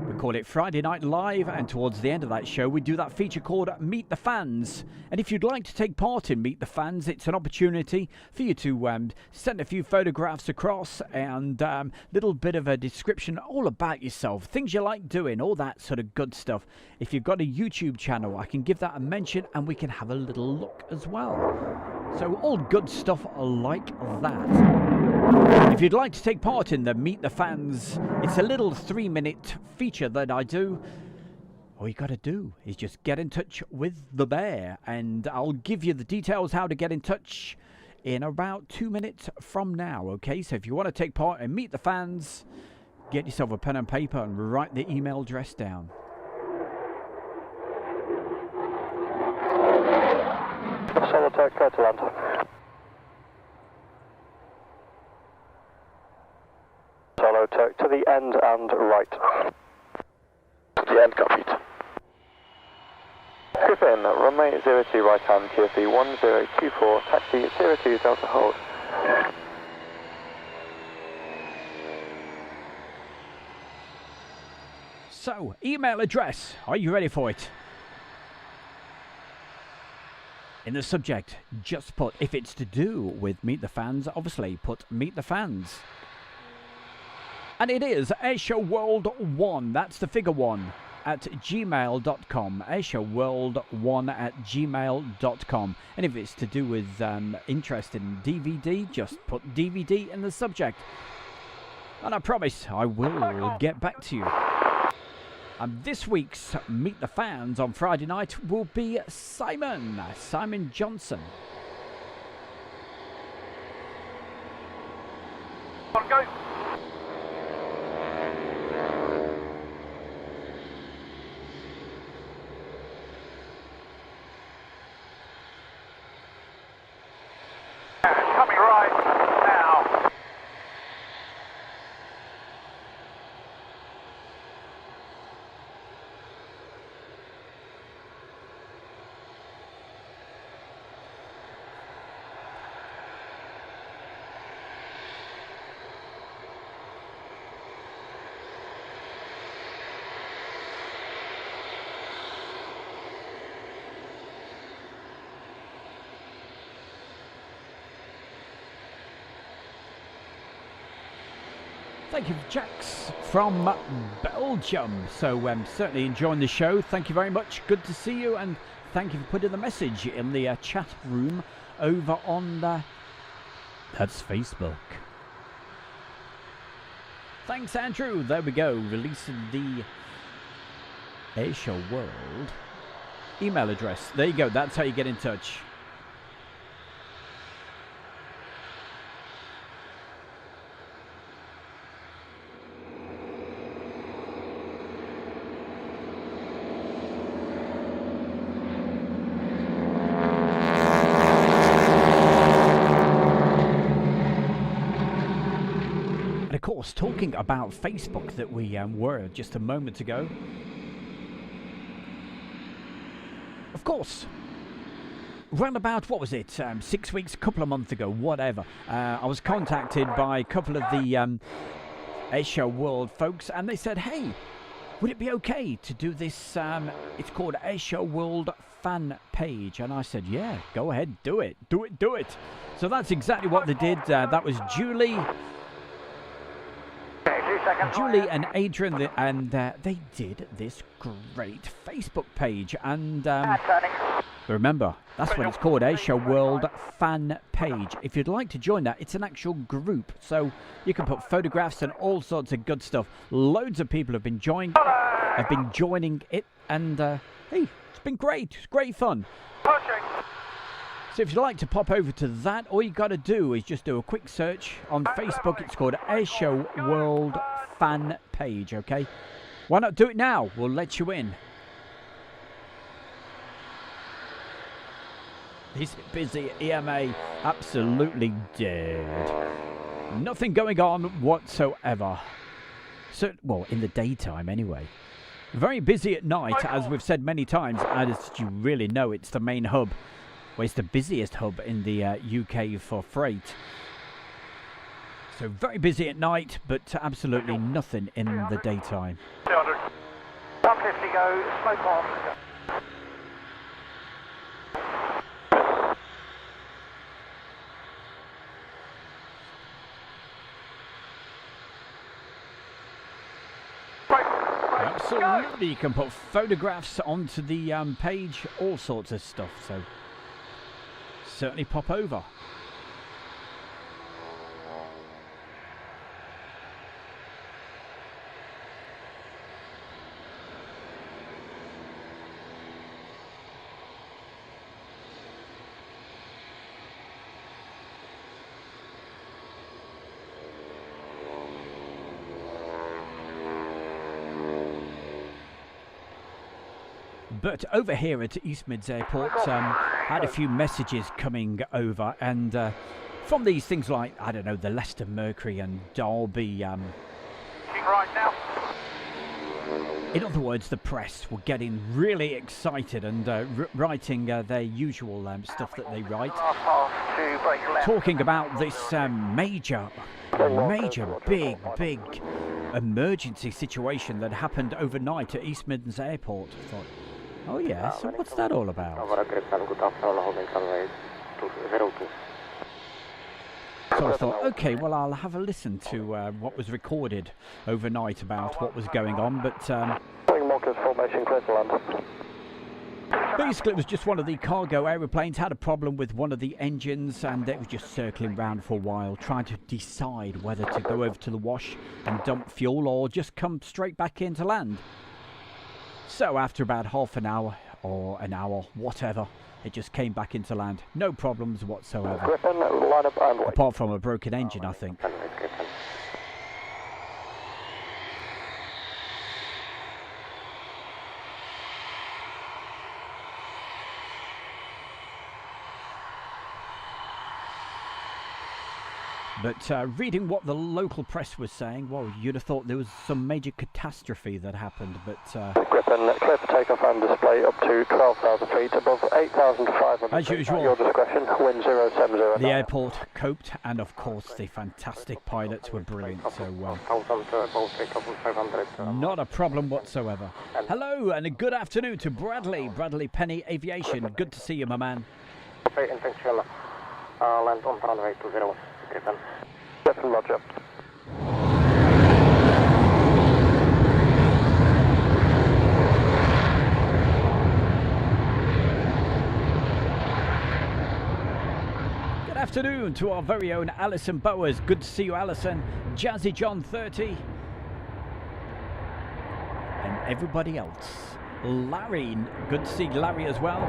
We call it Friday Night Live, and towards the end of that show we do that feature called Meet the Fans. And if you'd like to take part in Meet the Fans, it's an opportunity for you to send a few photographs across, and little bit of a description all about yourself, things you like doing, all that sort of good stuff. If you've got a YouTube channel, I can give that a mention and we can have a little look as well. So all good stuff like that. If you'd like to take part in the Meet the Fans, it's a little 3-minute feature that I do. All you got to do is just get in touch with the bear, and I'll give you the details how to get in touch in about 2 minutes from now, okay? So if you want to take part in Meet the Fans, get yourself a pen and paper and write the email address down. Solitaire, clear to land. Solo Turk to the end and right. To the end, copied. Griffin, runway 02 right hand, QFE 1024, taxi 02 Delta hold. So, email address, are you ready for it? In the subject, just put, if it's to do with Meet the Fans, obviously put Meet the Fans. And it is airshowworld1, that's the figure 1, at gmail.com. airshowworld1@gmail.com. And if it's to do with interest in DVD, just put DVD in the subject. And I promise I will get back to you. And this week's Meet the Fans on Friday night will be Simon Johnson. Go. Coming right now. Thank you, Jax from Belgium. So certainly enjoying the show. Thank you very much. Good to see you, and thank you for putting the message in the chat room over on that's Facebook. Thanks, Andrew. There we go. Releasing the Airshow World email address. There you go. That's how you get in touch. course, talking about Facebook that we were just a moment ago. Of course, round about, what was it, 6 weeks, a couple of months ago, whatever, I was contacted by a couple of the Airshow World folks, and they said, hey, would it be okay to do this, it's called Airshow World fan page? And I said, yeah, go ahead, do it. So that's exactly what they did. That was Julie and Adrian, and they did this great Facebook page. And remember, that's what it's called, Airshow World fan page. If you'd like to join that, it's an actual group, so you can put photographs and all sorts of good stuff. Loads of people have been joining it, and hey, it's been great. It's great fun. So if you'd like to pop over to that, all you got to do is just do a quick search on Facebook. It's called Airshow World fan page, okay? Why not do it now? We'll let you in. Is it busy at EMA? Absolutely dead. Nothing going on whatsoever. So, well, in the daytime anyway. Very busy at night, as we've said many times, and as you really know, it's the main hub. Well, it's the busiest hub in the UK for freight. So very busy at night, but absolutely nothing in the daytime. 150 go, smoke off. Absolutely, you can put photographs onto the page, all sorts of stuff, so certainly pop over. But over here at East Mids Airport, had a few messages coming over, and from these things like, I don't know, the Leicester Mercury and Derby. Right now. In other words, the press were getting really excited and writing their usual stuff that they write, talking about this major, big emergency situation that happened overnight at East Midlands Airport. I thought, oh yeah, so what's that all about? So I thought, okay, well, I'll have a listen to what was recorded overnight about what was going on, but basically it was just one of the cargo aeroplanes had a problem with one of the engines, and it was just circling around for a while, trying to decide whether to go over to the wash and dump fuel or just come straight back into land. So after about half an hour or an hour, whatever, it just came back into land. No problems whatsoever. Griffin, line up and wait. Apart from a broken engine, I think. But reading what the local press was saying, well, you'd have thought there was some major catastrophe that happened, but... Griffin, clear for takeoff and display up to 12,000 feet, above 8,500 as usual, at your discretion, wind 070. The airport coped, and of course the fantastic pilots were brilliant, so not a problem whatsoever. Hello, and a good afternoon to Bradley Penny Aviation. Good to see you, my man. Land on runway 20, Griffin. Griffin, roger. Good afternoon to our very own Alison Bowers. Good to see you, Alison. Jazzy John 30. And everybody else. Larry, good to see Larry as well.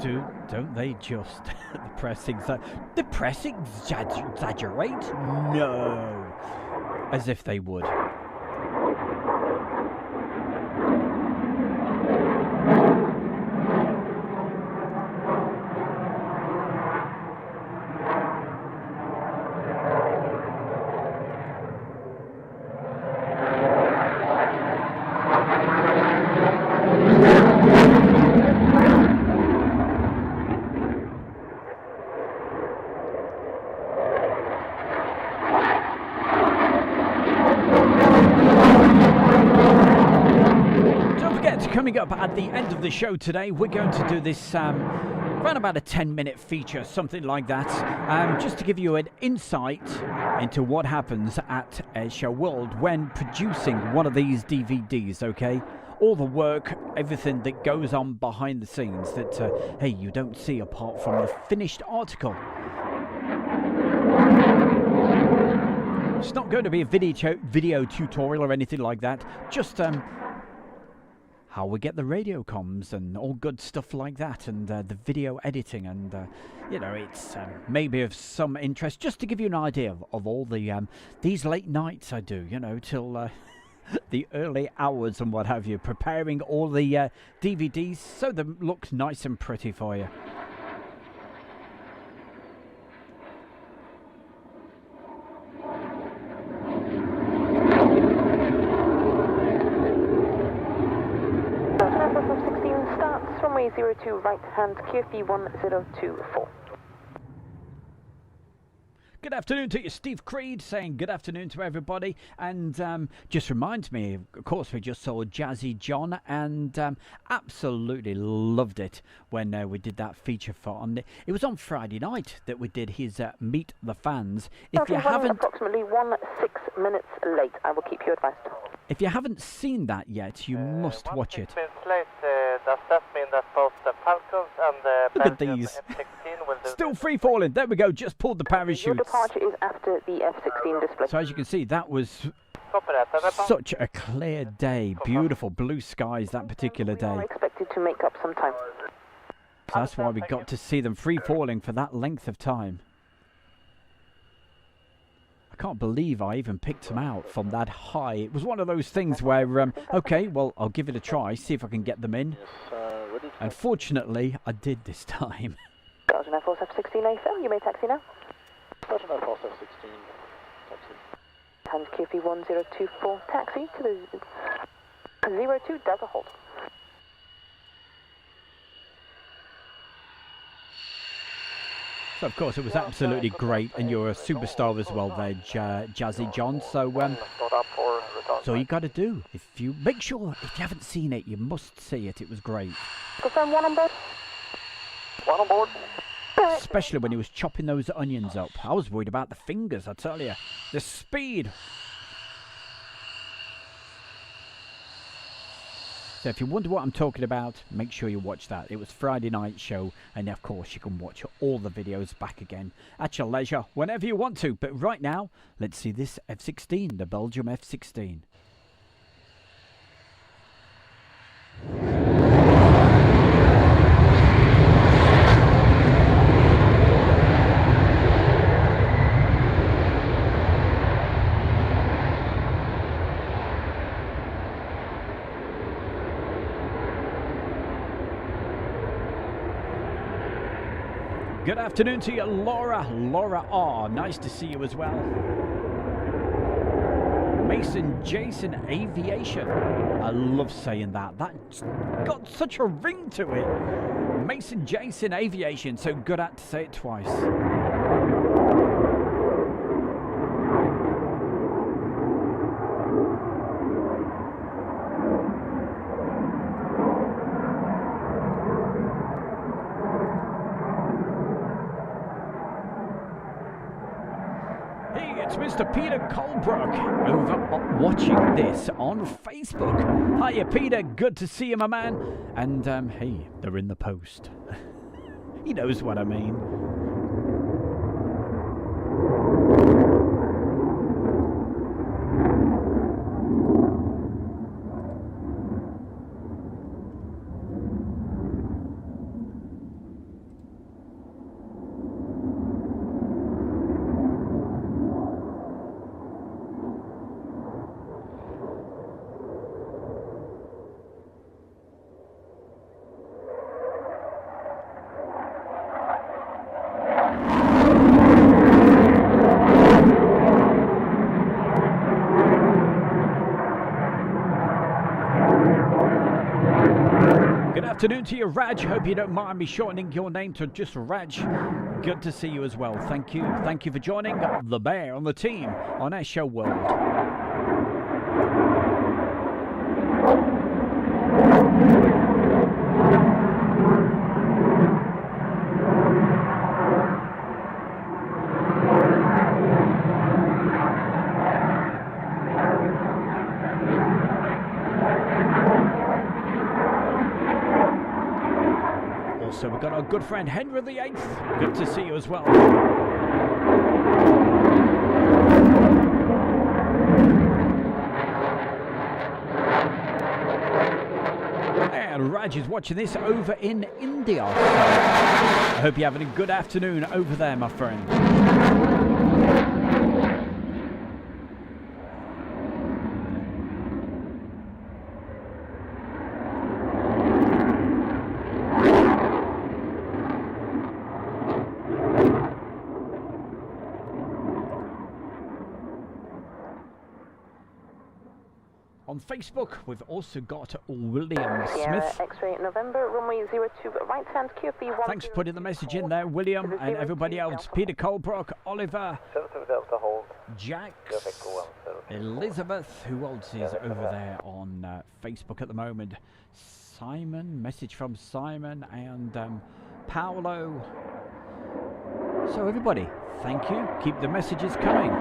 Don't they just the press exaggerate? No, as if they would. Coming up at the end of the show today, we're going to do this around about a 10-minute feature, something like that, just to give you an insight into what happens at Airshow World when producing one of these DVDs, okay? All the work, everything that goes on behind the scenes that, hey, you don't see apart from the finished article. It's not going to be a video tutorial or anything like that, just how we get the radio comms and all good stuff like that, and the video editing, and you know, it's maybe of some interest just to give you an idea of all the these late nights I do, you know, till the early hours and what have you, preparing all the DVDs so they look nice and pretty for you. Runway 02 right hand, QFE 1024. Good afternoon to you, Steve Creed, saying good afternoon to everybody. And just reminds me, of course, we just saw Jazzy John, and absolutely loved it when we did that feature for it was on Friday night that we did his Meet the Fans. If you haven't, approximately 16 minutes late, I will keep you advised. If you haven't seen that yet, you must watch it. Late, does that mean that both the Falcons and the Look at these. F-16 will do Still free falling. There we go. Just pulled the parachutes. Your departure is after the F-16 display. So as you can see, that was such a clear day. Beautiful blue skies that particular day. We are expected to make up some time. So that's why we got to see them free falling for that length of time. I can't believe I even picked them out from that high. It was one of those things where, okay, well, I'll give it a try, see if I can get them in. Unfortunately, I did this time. Belgian Air Force F-16 AFM, you may taxi now. Belgian Air Force F-16, taxi. Hands QFE 1024, taxi to the 02 Delta hold. So of course it was absolutely great, and you're a superstar as well there, Jazzy John. So that's all you got to do. If you make sure, if you haven't seen it, you must see it. It was great. Confirm one on board. One on board. Especially when he was chopping those onions up. I was worried about the fingers, I tell you. The speed. So if you wonder what I'm talking about, make sure you watch that. It was Friday night show, and of course you can watch all the videos back again at your leisure, whenever you want to. But right now, let's see this F-16, the Belgium F-16. Good afternoon to you, Laura R. Nice to see you as well. Mason Jason Aviation. I love saying that. That's got such a ring to it. Mason Jason Aviation. So good at to say it twice. Mr. Peter Colebrook over watching this on Facebook. Hiya, Peter. Good to see you, my man. And, hey, they're in the post. He knows what I mean. Good afternoon to you, Raj. Hope you don't mind me shortening your name to just Raj. Good to see you as well. Thank you. Thank you for joining the Bear on the team on Air Show World. So we've got our good friend Henry VIII. Good to see you as well. And Raj is watching this over in India. I hope you're having a good afternoon over there, my friend. On Facebook, we've also got William Smith. X-ray November, runway 02, right hand, QP 1. Thanks for putting the message in there, William, and everybody else. Peter Colebrook, Oliver, Jax, Elizabeth, who else is over there on Facebook at the moment? Simon, message from Simon, and Paolo. So everybody, thank you. Keep the messages coming.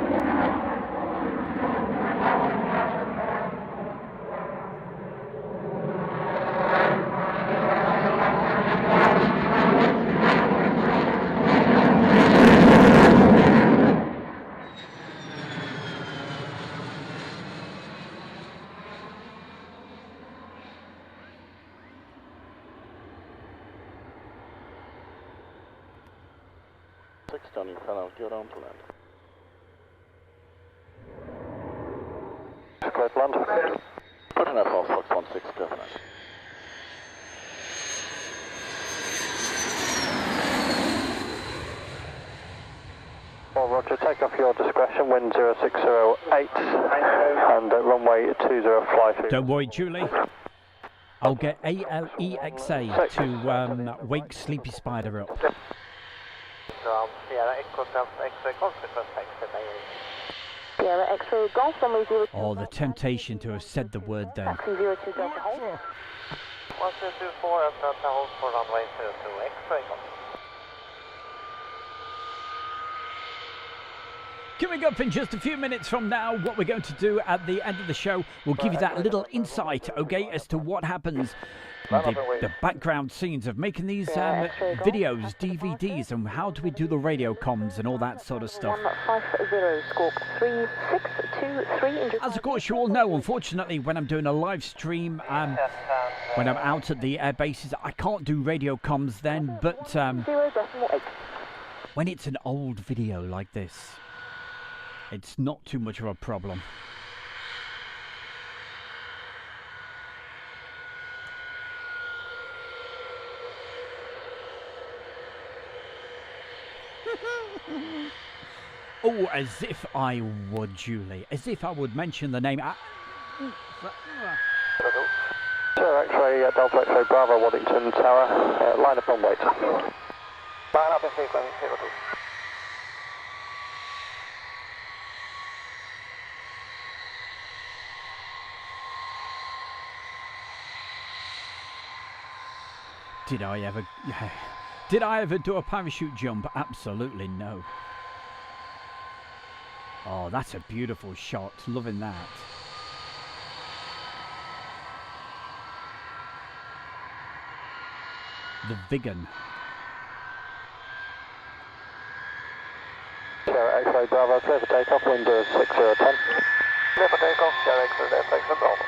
Stunning fellow, good on to land. Close land. Put an FL Fox 16, definite. Well, Roger, take off your discretion, wind 0608 and runway 20 fly through. Don't worry, Julie. I'll get ALEXA to wake Sleepy Spider up. Sierra X-ray Golf, runway 02. Oh, the temptation to have said the word then. Taxi 02 Delta hold. 1224 and Delta hold for runway 02 X-ray Golf. Coming up in just a few minutes from now, what we're going to do at the end of the show, we'll give you that little insight, okay, as to what happens, the background scenes of making these videos, DVDs, and how do we do the radio comms and all that sort of stuff. 150, squawk 3623. As of course you all know, unfortunately, when I'm doing a live stream, when I'm out at the air bases, I can't do radio comms then, but when it's an old video like this, it's not too much of a problem. Oh, as if I would, Julie. As if I would mention the name. Sir, X-ray, Delta X-ray, Bravo, Waddington Tower, line up on wait. Line up in sequence, 02. Did I ever do a parachute jump? Absolutely no. Oh, that's a beautiful shot. Loving that. The Vigan. Sierra X-ray Bravo, clear for takeoff, wind 6010. Clear for takeoff, Sierra X-ray, there, take for Bravo.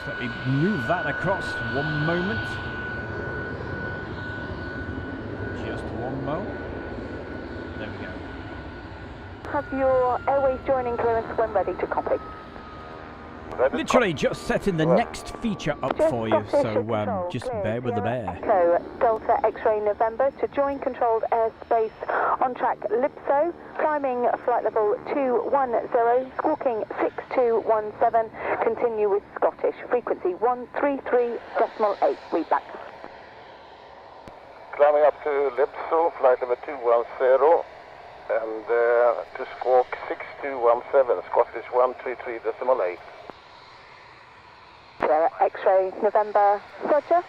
Let me move that across one moment. Just one mo. There we go. your airways joining clearance when ready to copy. Literally just setting the next feature up for you, so just bear with the bear. So, Delta X-ray November to join controlled airspace on track Lipso, climbing flight level 210, squawking 6217, continue with Scottish, frequency 133.8, read back. Climbing up to Lipso, flight level 210, and to squawk 6217, Scottish 133.8. X-ray November, Roger.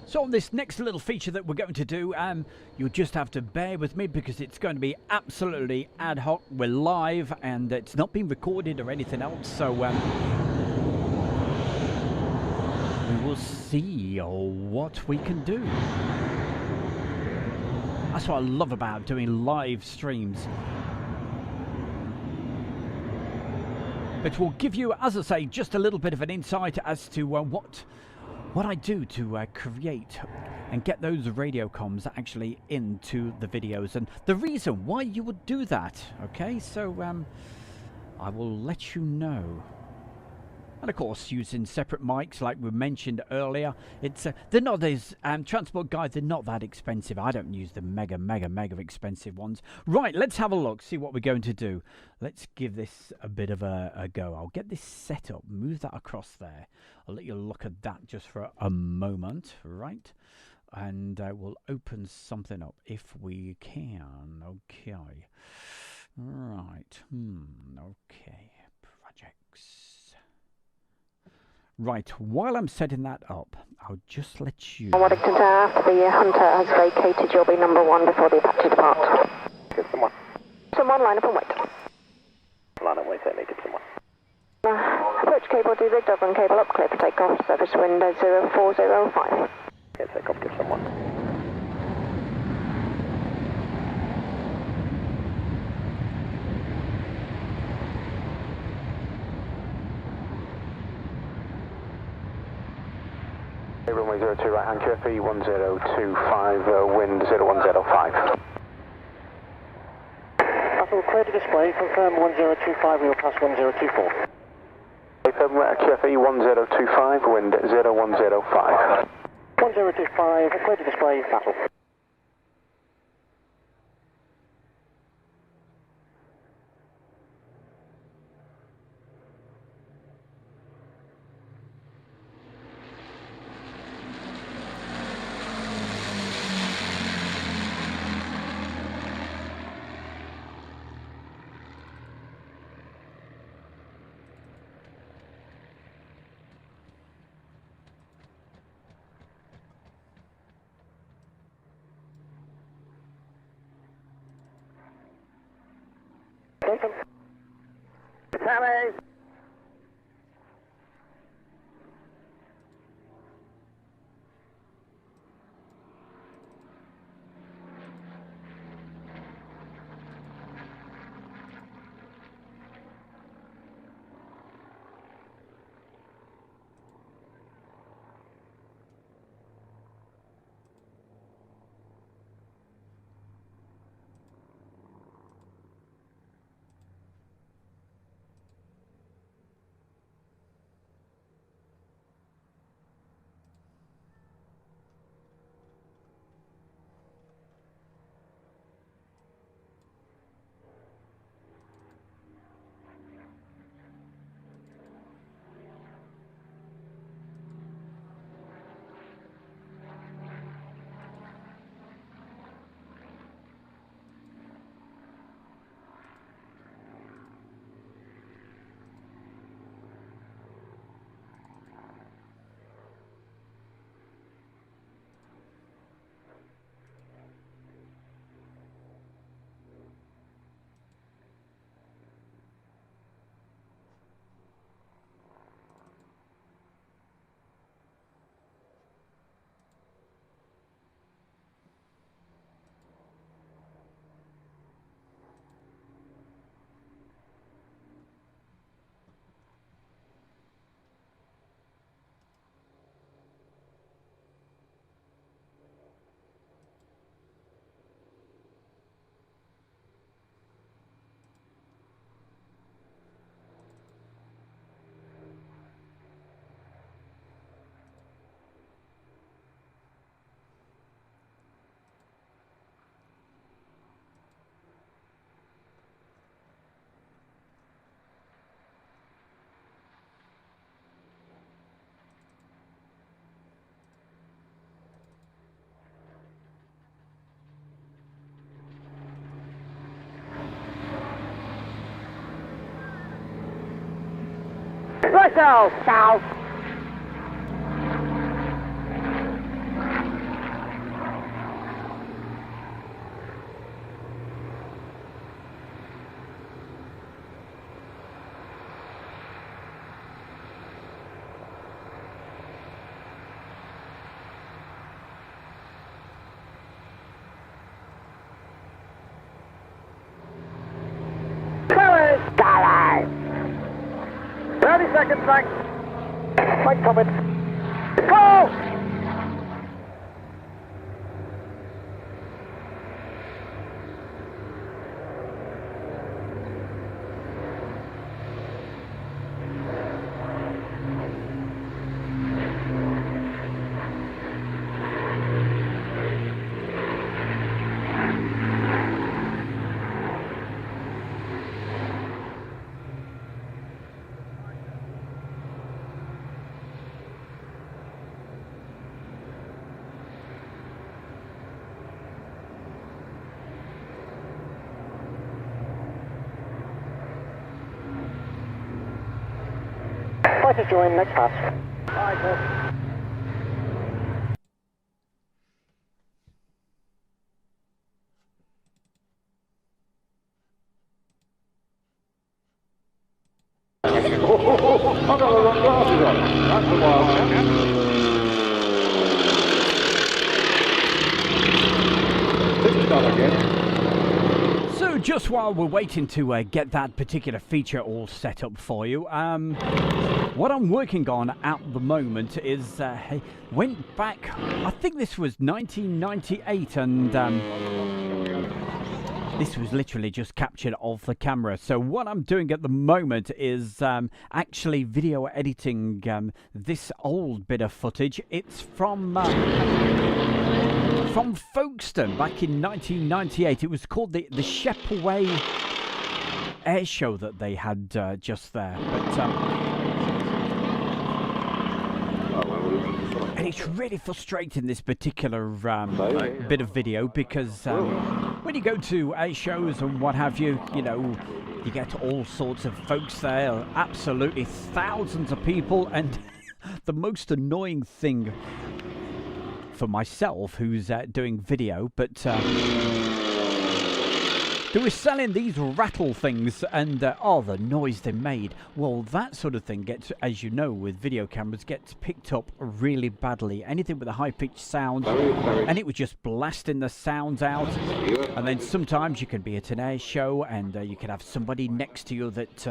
So on this next little feature that we're going to do, you'll just have to bear with me because it's going to be absolutely ad hoc. We're live and it's not been recorded or anything else, so we will see what we can do. That's what I love about doing live streams. But we'll give you, as I say, just a little bit of an insight as to what I do to create and get those radio comms actually into the videos and the reason why you would do that. Okay, so I will let you know. And of course, using separate mics like we mentioned earlier, it's they're not as transport guides. They're not that expensive. I don't use the mega expensive ones. Right, let's have a look. See what we're going to do. Let's give this a bit of a go. I'll get this set up. Move that across there. I'll let you look at that just for a moment, right? And we'll open something up if we can. Okay. Right. Okay. Projects. Right, while I'm setting that up, I'll just let you... Waddington Tower, after the Hunter has vacated, you'll be number 1 before the Apache departs. Get someone. Someone, line up and wait. Line up, wait, certainly, get someone. Approach cable de-rigged, over and cable up, clear for takeoff, surface wind 0405. Okay, take off, get someone. Runway 02 right hand, QFE 1025, wind 0105. Battle clear to display, confirm 1025, we'll pass 1024. Confirm QFE 1025, wind 0105. 1025, clear to display, battle. Sammy! Right now! Now! Garage! 30 seconds, Frank. Mike Thomas. Go! To join next pass. So just while we're waiting to get that particular feature all set up for you, what I'm working on at the moment is went back, I think this was 1998, and this was literally just captured off the camera. So what I'm doing at the moment is actually video editing this old bit of footage. It's from Folkestone back in 1998. It was called the Shepaway Air Show that they had just there. But and it's really frustrating, this particular bit of video, because when you go to air shows and what have you, you know, you get all sorts of folks there, absolutely thousands of people, and the most annoying thing for myself, who's doing video, but they were selling these rattle things, and oh, the noise they made. Well, that sort of thing gets, as you know, with video cameras, gets picked up really badly. Anything with a high-pitched sound, and it was just blasting the sounds out. And then sometimes you can be at an air show, and you can have somebody next to you that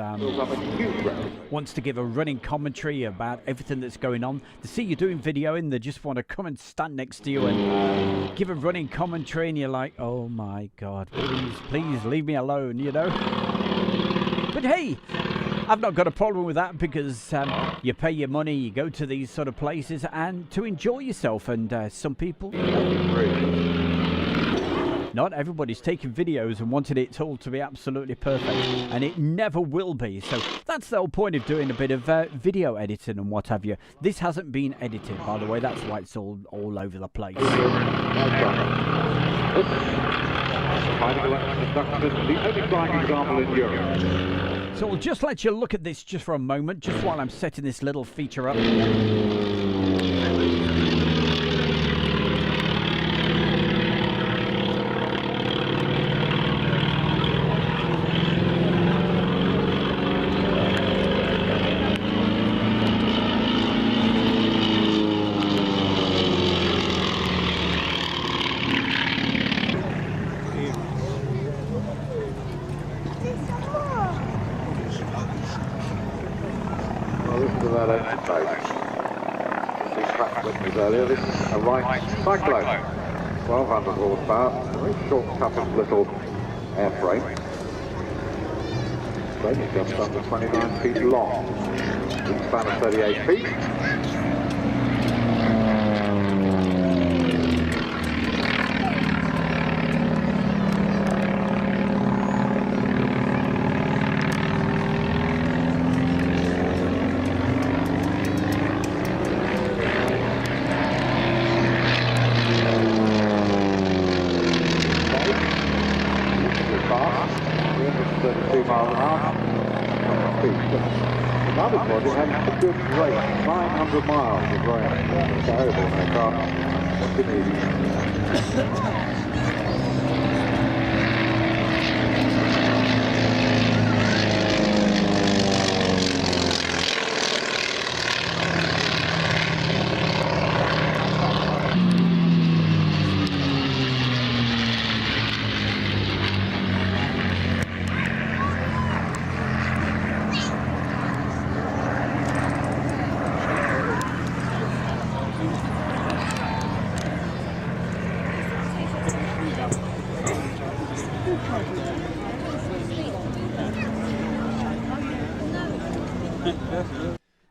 wants to give a running commentary about everything that's going on. They see you doing video, and they just want to come and stand next to you and give a running commentary, and you're like, oh my God, please leave me alone, you know. But hey, I've not got a problem with that, because you pay your money, you go to these sort of places and to enjoy yourself, and some people, not everybody's taking videos and wanted it all to be absolutely perfect, and it never will be. So that's the whole point of doing a bit of video editing and what have you. This hasn't been edited, by the way, that's why it's all over the place. So I'll just let you look at this just for a moment, just while I'm setting this little feature up. Earlier, this is a right cyclone, 1200 horsepower, a very short, toughened little airframe. It's just under 29 feet long, wingspan of 38 feet. Barbecue had a good rate, 900 miles of range. Terrible in a car. What do you need?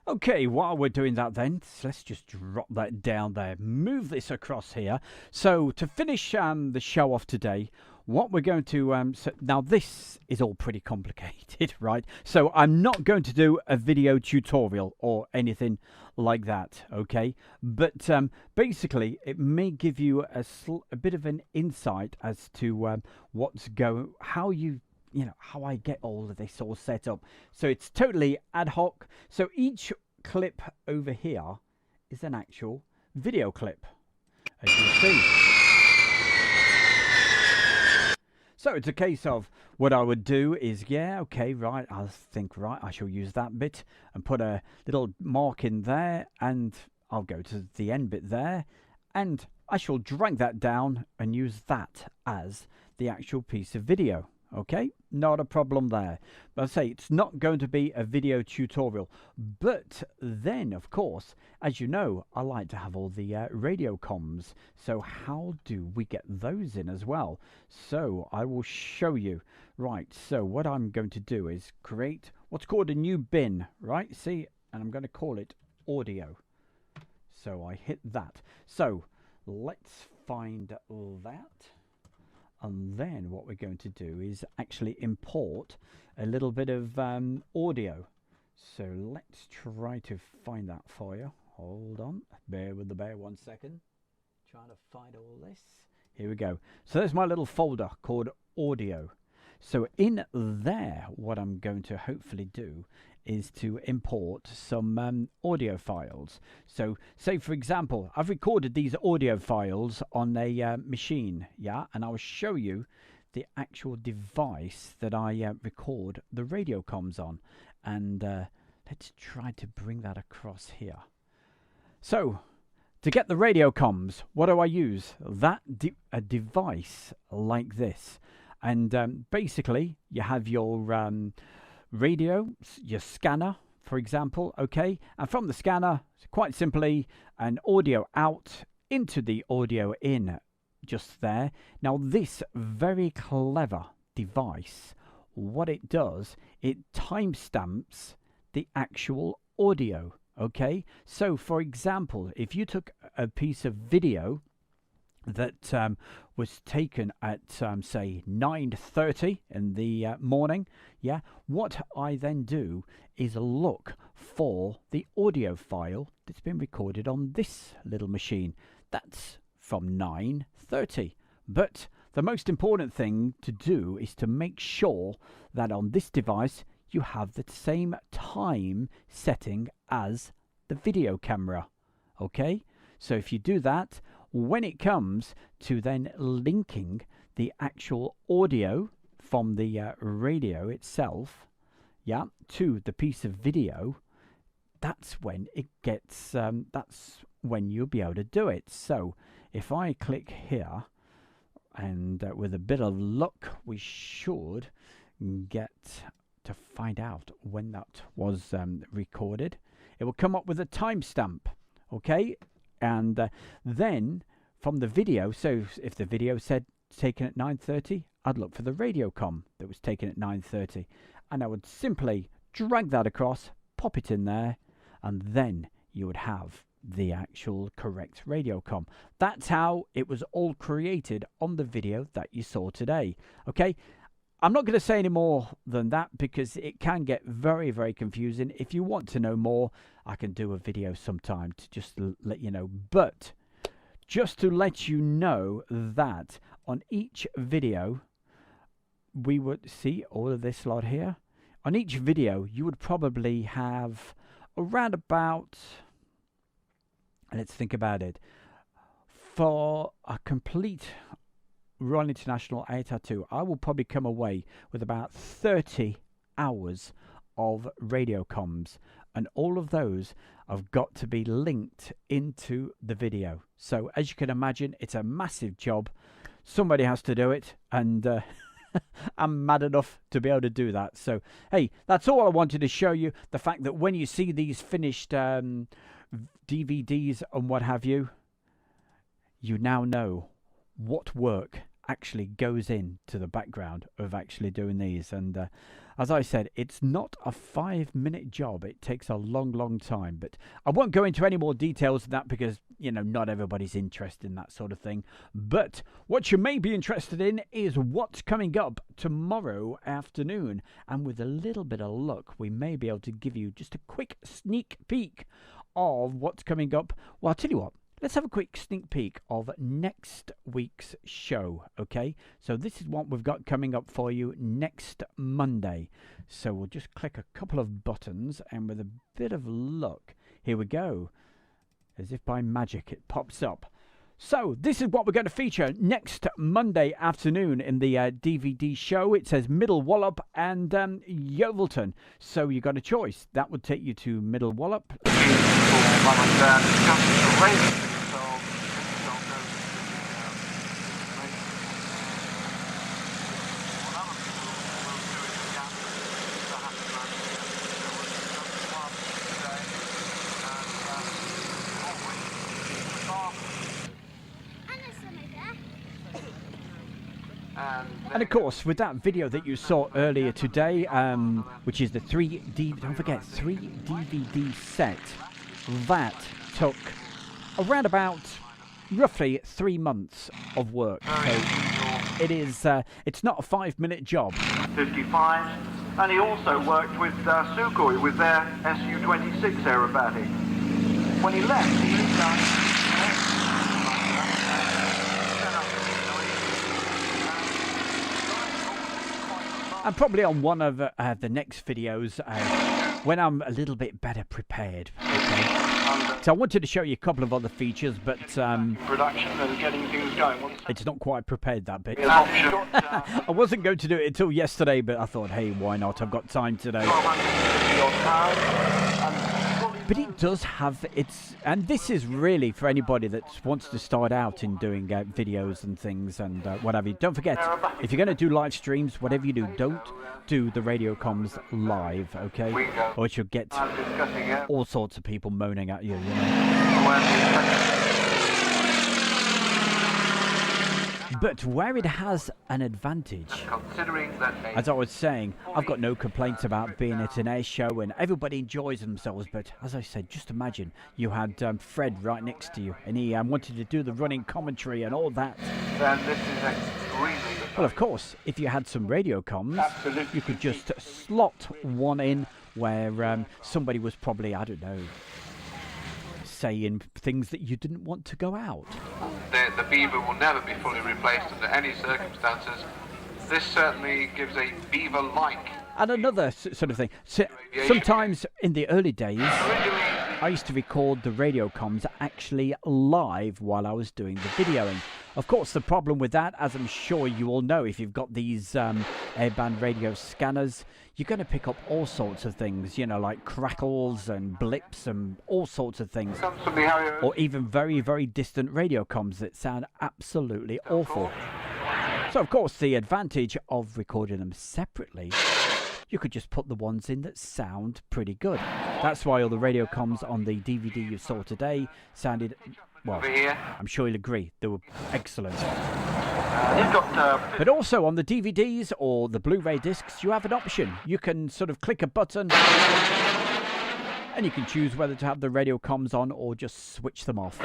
Okay, while we're doing that then, let's just drop that down there, move this across here. So to finish the show off today, what we're going to, now this is all pretty complicated, right? So I'm not going to do a video tutorial or anything like that, okay? But basically, it may give you a bit of an insight as to how how I get all of this all set up. So it's totally ad hoc. So each clip over here is an actual video clip, as you see. So it's a case of what I would do is, yeah, okay, right, I shall use that bit and put a little mark in there, and I'll go to the end bit there, and I shall drag that down and use that as the actual piece of video. Okay, not a problem there. But I say it's not going to be a video tutorial. But then, of course, as you know, I like to have all the radio comms. So how do we get those in as well? So I will show you. Right, so what I'm going to do is create what's called a new bin, right? See, and I'm going to call it audio. So I hit that. So let's find that. And then what we're going to do is actually import a little bit of audio. So let's try to find that for you. Hold on, bear with the bear 1 second. Trying to find all this. Here we go. So there's my little folder called audio. So in there, what I'm going to hopefully do is to import some audio files. So say for example, I've recorded these audio files on a machine, yeah, and I'll show you the actual device that I record the radio comms on, and let's try to bring that across here. So to get the radio comms, what do I use? A device like this, and basically you have your radio, your scanner, for example, okay, and from the scanner, quite simply, an audio out into the audio in, just there. Now this very clever device, what it does, it timestamps the actual audio, okay? So for example, if you took a piece of video that was taken at say 9:30 in the morning, yeah, what I then do is look for the audio file that's been recorded on this little machine. That's from 9:30. But the most important thing to do is to make sure that on this device you have the same time setting as the video camera, okay? So if you do that, when it comes to then linking the actual audio from the radio itself, yeah, to the piece of video, that's when it gets, that's when you'll be able to do it. So if I click here, and with a bit of luck, we should get to find out when that was recorded. It will come up with a timestamp, okay? And then from the video, so if the video said taken at 9:30, I'd look for the radio comm that was taken at 9:30, and I would simply drag that across, pop it in there, and then you would have the actual correct radio comm. That's how it was all created on the video that you saw today, okay? I'm not going to say any more than that because it can get very, very confusing. If you want to know more, I can do a video sometime to just let you know. But just to let you know that on each video, we would see all of this lot here. on each video, you would probably have around about, let's think about it, for a complete Royal International 8R2, I will probably come away with about 30 hours of radio comms, and all of those have got to be linked into the video. So as you can imagine, it's a massive job. Somebody has to do it, and I'm mad enough to be able to do that. So hey, that's all I wanted to show you. The fact that when you see these finished DVDs and what have you, you now know what work actually goes into the background of actually doing these. And as I said, it's not a 5-minute job. It takes a long time, but I won't go into any more details than that because, you know, not everybody's interested in that sort of thing. But what you may be interested in is what's coming up tomorrow afternoon, and with a little bit of luck, we may be able to give you just a quick sneak peek of what's coming up. Well, I'll tell you what, let's have a quick sneak peek of next week's show, okay? So this is what we've got coming up for you next Monday. So we'll just click a couple of buttons, and with a bit of luck, here we go. As if by magic, it pops up. So this is what we're going to feature next Monday afternoon in the DVD show. It says Middle Wallop and Yeovilton. So you got a choice. That would take you to Middle Wallop. And of course, with that video that you saw earlier today, which is the 3D, don't forget, 3 DVD set, that took around about roughly 3 months of work. So it is, it's not a 5-minute job. 55, and he also worked with Sukhoi with their Su-26 aerobatic. When he left, he moved on. And probably on one of the next videos when I'm a little bit better prepared. Okay? So I wanted to show you a couple of other features, but production and getting things going. It's not quite prepared, that bit. I wasn't going to do it until yesterday, but I thought, hey, why not? I've got time today. But it does have its, and this is really for anybody that wants to start out in doing videos and things and what have you. Don't forget, if you're going to do live streams, whatever you do, don't do the radio comms live, okay? Or you'll get all sorts of people moaning at you, you know? But where it has an advantage, as I was saying, I've got no complaints about being at an air show and everybody enjoys themselves. But as I said, just imagine you had Fred right next to you and he wanted to do the running commentary and all that. Then this is extremely good. Well, of course, if you had some radio comms, you could just slot one in where somebody was probably, I don't know, saying things that you didn't want to go out. The beaver will never be fully replaced under any circumstances. This certainly gives a beaver-like. And another sort of thing, sometimes in the early days, I used to record the radio comms actually live while I was doing the videoing. Of course, the problem with that, as I'm sure you all know, if you've got these airband radio scanners, you're going to pick up all sorts of things, you know, like crackles and blips and all sorts of things. Or even very, very distant radio comms that sound absolutely awful. So, of course, the advantage of recording them separately, you could just put the ones in that sound pretty good. That's why all the radio comms on the DVD you saw today sounded, well, I'm sure you'll agree, they were excellent. But also on the DVDs or the Blu-ray discs, you have an option. You can sort of click a button and you can choose whether to have the radio comms on or just switch them off. So.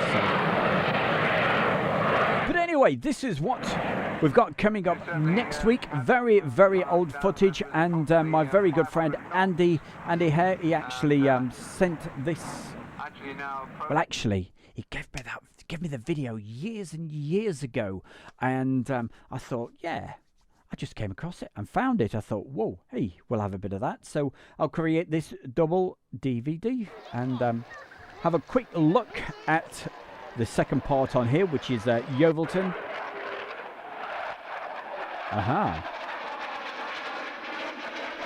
But anyway, this is what we've got coming up next week. Very, very old footage, and my very good friend Andy Hare, he actually sent this. Well, actually, he gave me the video years and years ago, and I thought, yeah, I just came across it and found it. I thought, whoa, hey, we'll have a bit of that. So I'll create this double DVD and have a quick look at the second part on here, which is Waddington. Aha.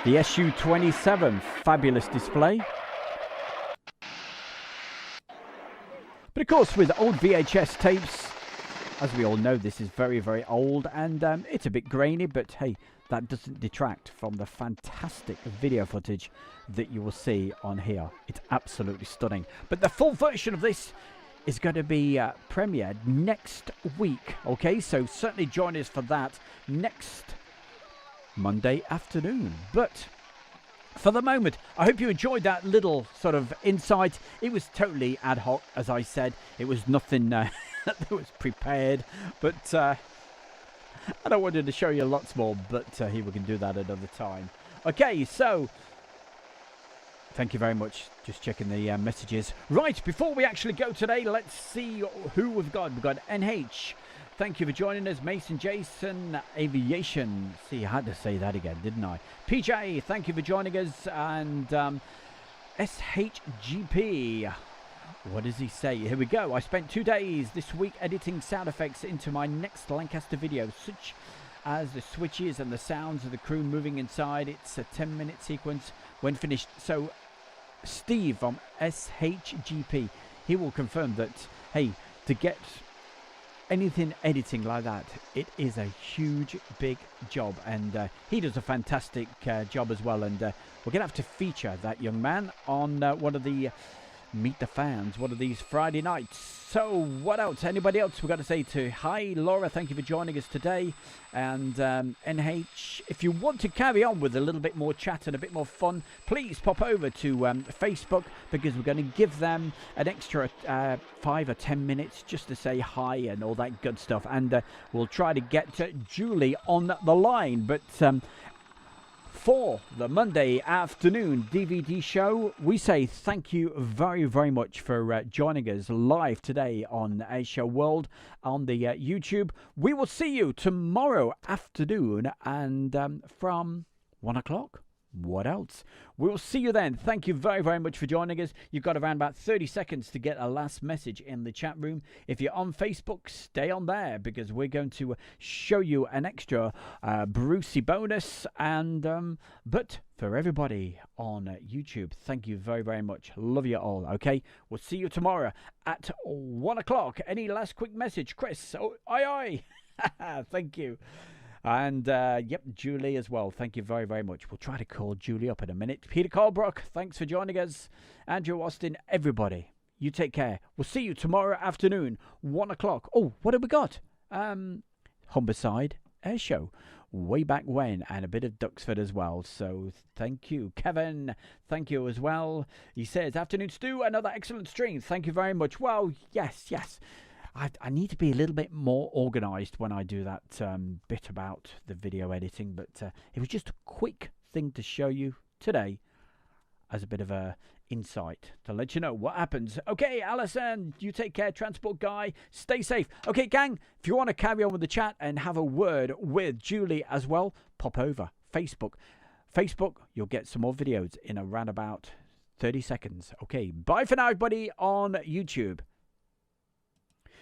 The SU-27, fabulous display. But of course, with old VHS tapes, as we all know, this is very, very old, and it's a bit grainy, but hey, that doesn't detract from the fantastic video footage that you will see on here. It's absolutely stunning. But the full version of this is going to be premiered next week, okay? So certainly join us for that next Monday afternoon. But for the moment, I hope you enjoyed that little sort of insight. It was totally ad hoc, as I said. It was nothing that was prepared, but I don't wanted to show you lots more, but here we can do that another time. Okay, so thank you very much. Just checking the messages. Right, before we actually go today, let's see who we've got. We've got NH. Thank you for joining us. Mason Jason Aviation. See, I had to say that again, didn't I? PJ, thank you for joining us. And SHGP. What does he say? Here we go. I spent 2 days this week editing sound effects into my next Lancaster video, such as the switches and the sounds of the crew moving inside. It's a 10-minute sequence when finished. So Steve from SHGP, he will confirm that, hey, to get anything editing like that, it is a huge, big job, and he does a fantastic job as well. And we're going to have to feature that young man on one of the Meet the Fans, one of these Friday nights. So what else? Anybody else we've got to say to? Hi Laura, thank you for joining us today. And NH, if you want to carry on with a little bit more chat and a bit more fun, please pop over to Facebook, because we're going to give them an extra 5 or 10 minutes just to say hi and all that good stuff. And we'll try to get Julie on the line. But for the Monday afternoon DVD show, we say thank you very, very much for joining us live today on Airshow World on the YouTube. We will see you tomorrow afternoon, and from 1 o'clock. What else? We'll see you then. Thank you very, very much for joining us. You've got around about 30 seconds to get a last message in the chat room. If you're on Facebook, stay on there, because we're going to show you an extra Brucey bonus. And but for everybody on YouTube, thank you very, very much. Love you all. Okay, we'll see you tomorrow at 1 o'clock. Any last quick message, Chris? Oh, aye. Thank you. And, yep, Julie as well. Thank you very, very much. We'll try to call Julie up in a minute. Peter Colbrook, thanks for joining us. Andrew Austin, everybody, you take care. We'll see you tomorrow afternoon, 1 o'clock. Oh, what have we got? Humberside Air Show. Way back when, and a bit of Duxford as well. So thank you. Kevin, thank you as well. He says, afternoon, Stu, another excellent stream. Thank you very much. Well, yes. I need to be a little bit more organised when I do that bit about the video editing, but it was just a quick thing to show you today as a bit of a insight to let you know what happens. Okay, Alison, you take care. Transport guy, stay safe. Okay, gang, if you want to carry on with the chat and have a word with Julie as well, pop over Facebook. You'll get some more videos in around about 30 seconds. Okay, bye for now, everybody on YouTube.